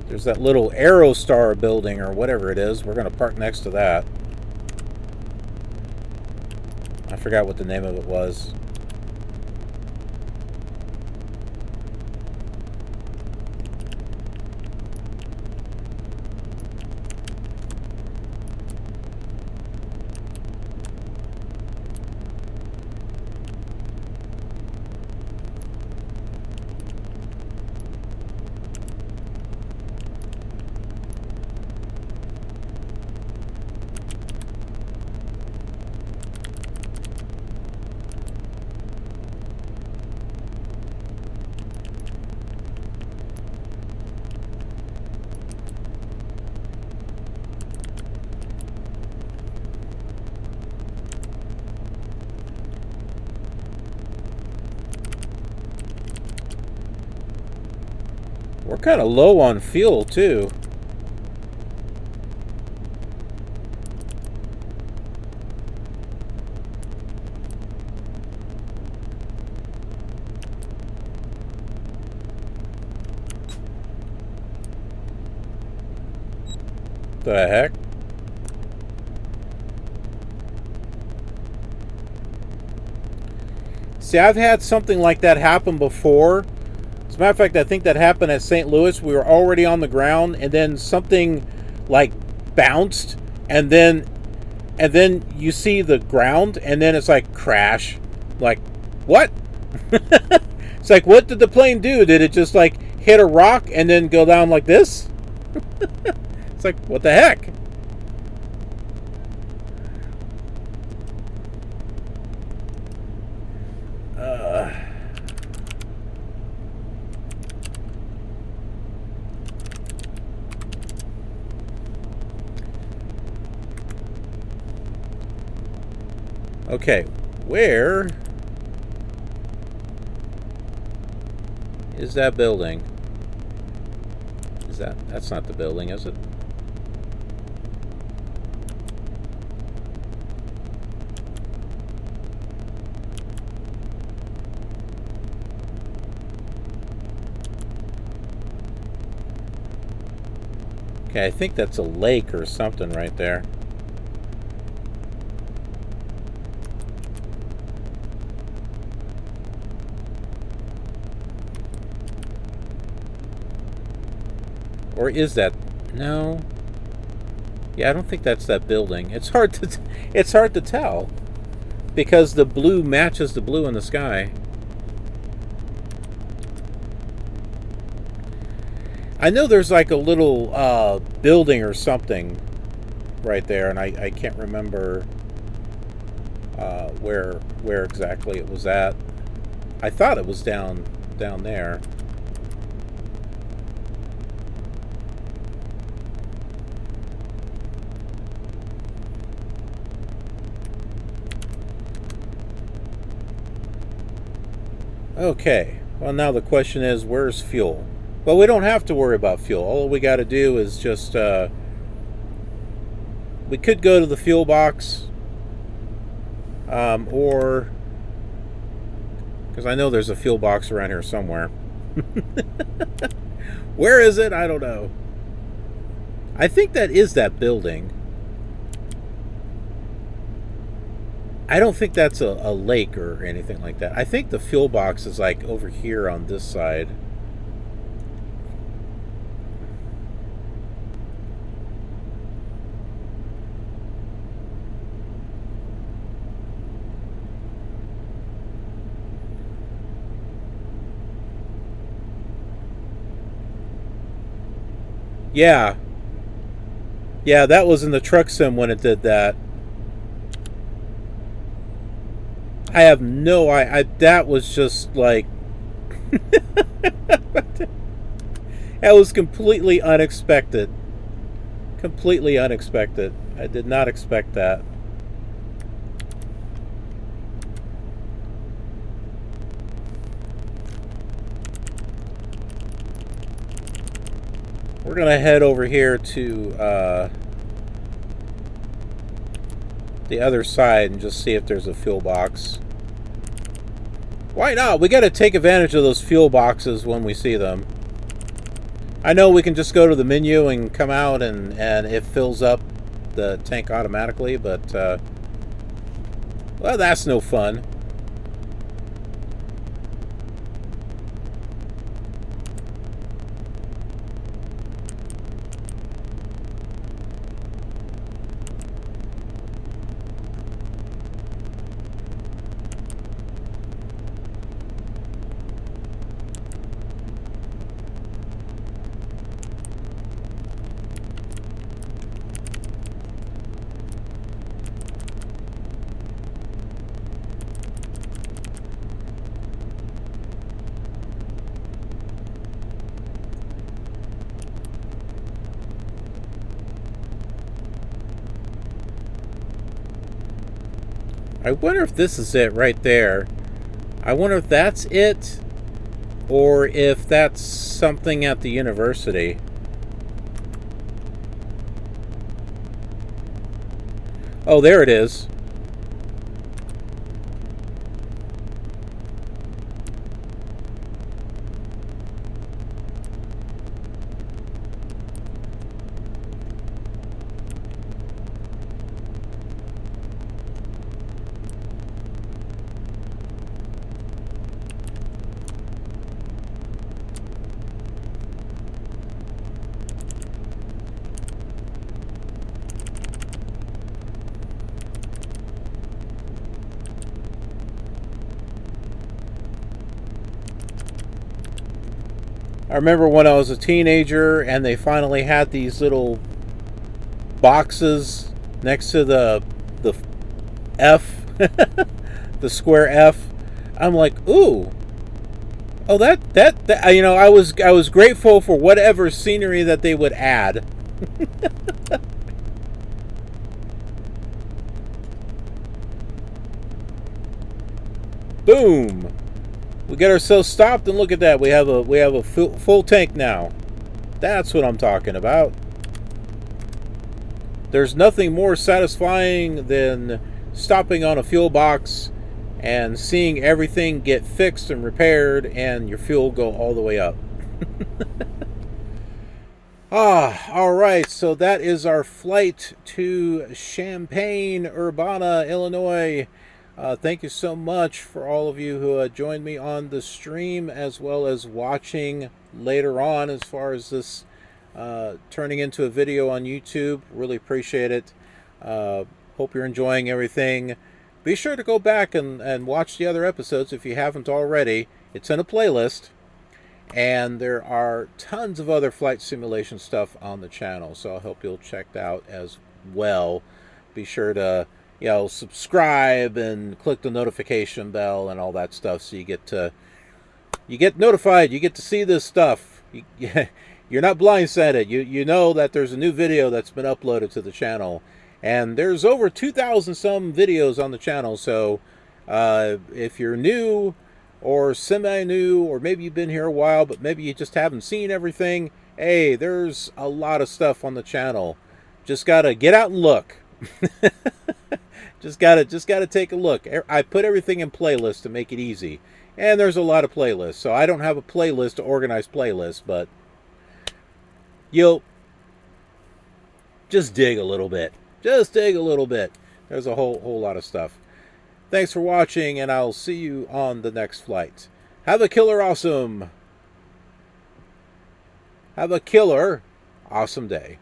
There's that little Aerostar building or whatever it is. We're going to park next to that. I forgot what the name of it was. We're kind of low on fuel, too. The heck? See, I've had something like that happen before. As a matter of fact, I think that happened at St. Louis. We were already on the ground, and then something like bounced, and then you see the ground, and then it's like crash. Like, what? It's like, what did the plane do? Did it just like hit a rock and then go down like this? It's like, what the heck? Okay, where is that building? Is that's not the building, is it? Okay, I think that's a lake or something right there. Or is that? No. Yeah, I don't think that's that building. It's hard to tell because the blue matches the blue in the sky. I know there's like a little building or something right there, and I can't remember where exactly it was at. I thought it was down there. Okay, well now the question is, where's fuel? Well, we don't have to worry about fuel. All we got to do is just, we could go to the fuel box, or, because I know there's a fuel box around here somewhere. Where is it? I don't know. I think that is that building. I don't think that's a lake or anything like that. I think the fuel box is like over here on this side. Yeah. Yeah, that was in the truck sim when it did that. I have no idea. That was just like... that was completely unexpected. Completely unexpected. I did not expect that. We're going to head over here to the other side and just see if there's a fuel box. Why not? We got to take advantage of those fuel boxes when we see them. I know we can just go to the menu and come out and it fills up the tank automatically, but well, that's no fun. I wonder if this is it right there. I wonder if that's it, or if that's something at the university. Oh, there it is. I remember when I was a teenager and they finally had these little boxes next to the F, the square F. I'm like, ooh, oh that you know, I was grateful for whatever scenery that they would add. Boom. We get ourselves stopped, and look at that. We have a full tank now. That's what I'm talking about. There's nothing more satisfying than stopping on a fuel box and seeing everything get fixed and repaired and your fuel go all the way up. Alright, so that is our flight to Champaign, Urbana, Illinois. Thank you so much for all of you who joined me on the stream, as well as watching later on as far as this turning into a video on YouTube. Really appreciate it. Hope you're enjoying everything. Be sure to go back and watch the other episodes if you haven't already. It's in a playlist. And there are tons of other flight simulation stuff on the channel, so I hope you'll check that out as well. Be sure to, you know, subscribe and click the notification bell and all that stuff, so you get notified. You get to see this stuff. You're not blindsided. You know that there's a new video that's been uploaded to the channel, and there's over 2,000 some videos on the channel. So if you're new or semi-new, or maybe you've been here a while, but maybe you just haven't seen everything, hey, there's a lot of stuff on the channel. Just gotta get out and look. just gotta take a look. I put everything in playlists to make it easy, and there's a lot of playlists. So I don't have a playlist, to organize playlists, but you'll just dig a little bit. Just dig a little bit. There's a whole lot of stuff. Thanks for watching, and I'll see you on the next flight. Have a killer awesome. Have a killer awesome day.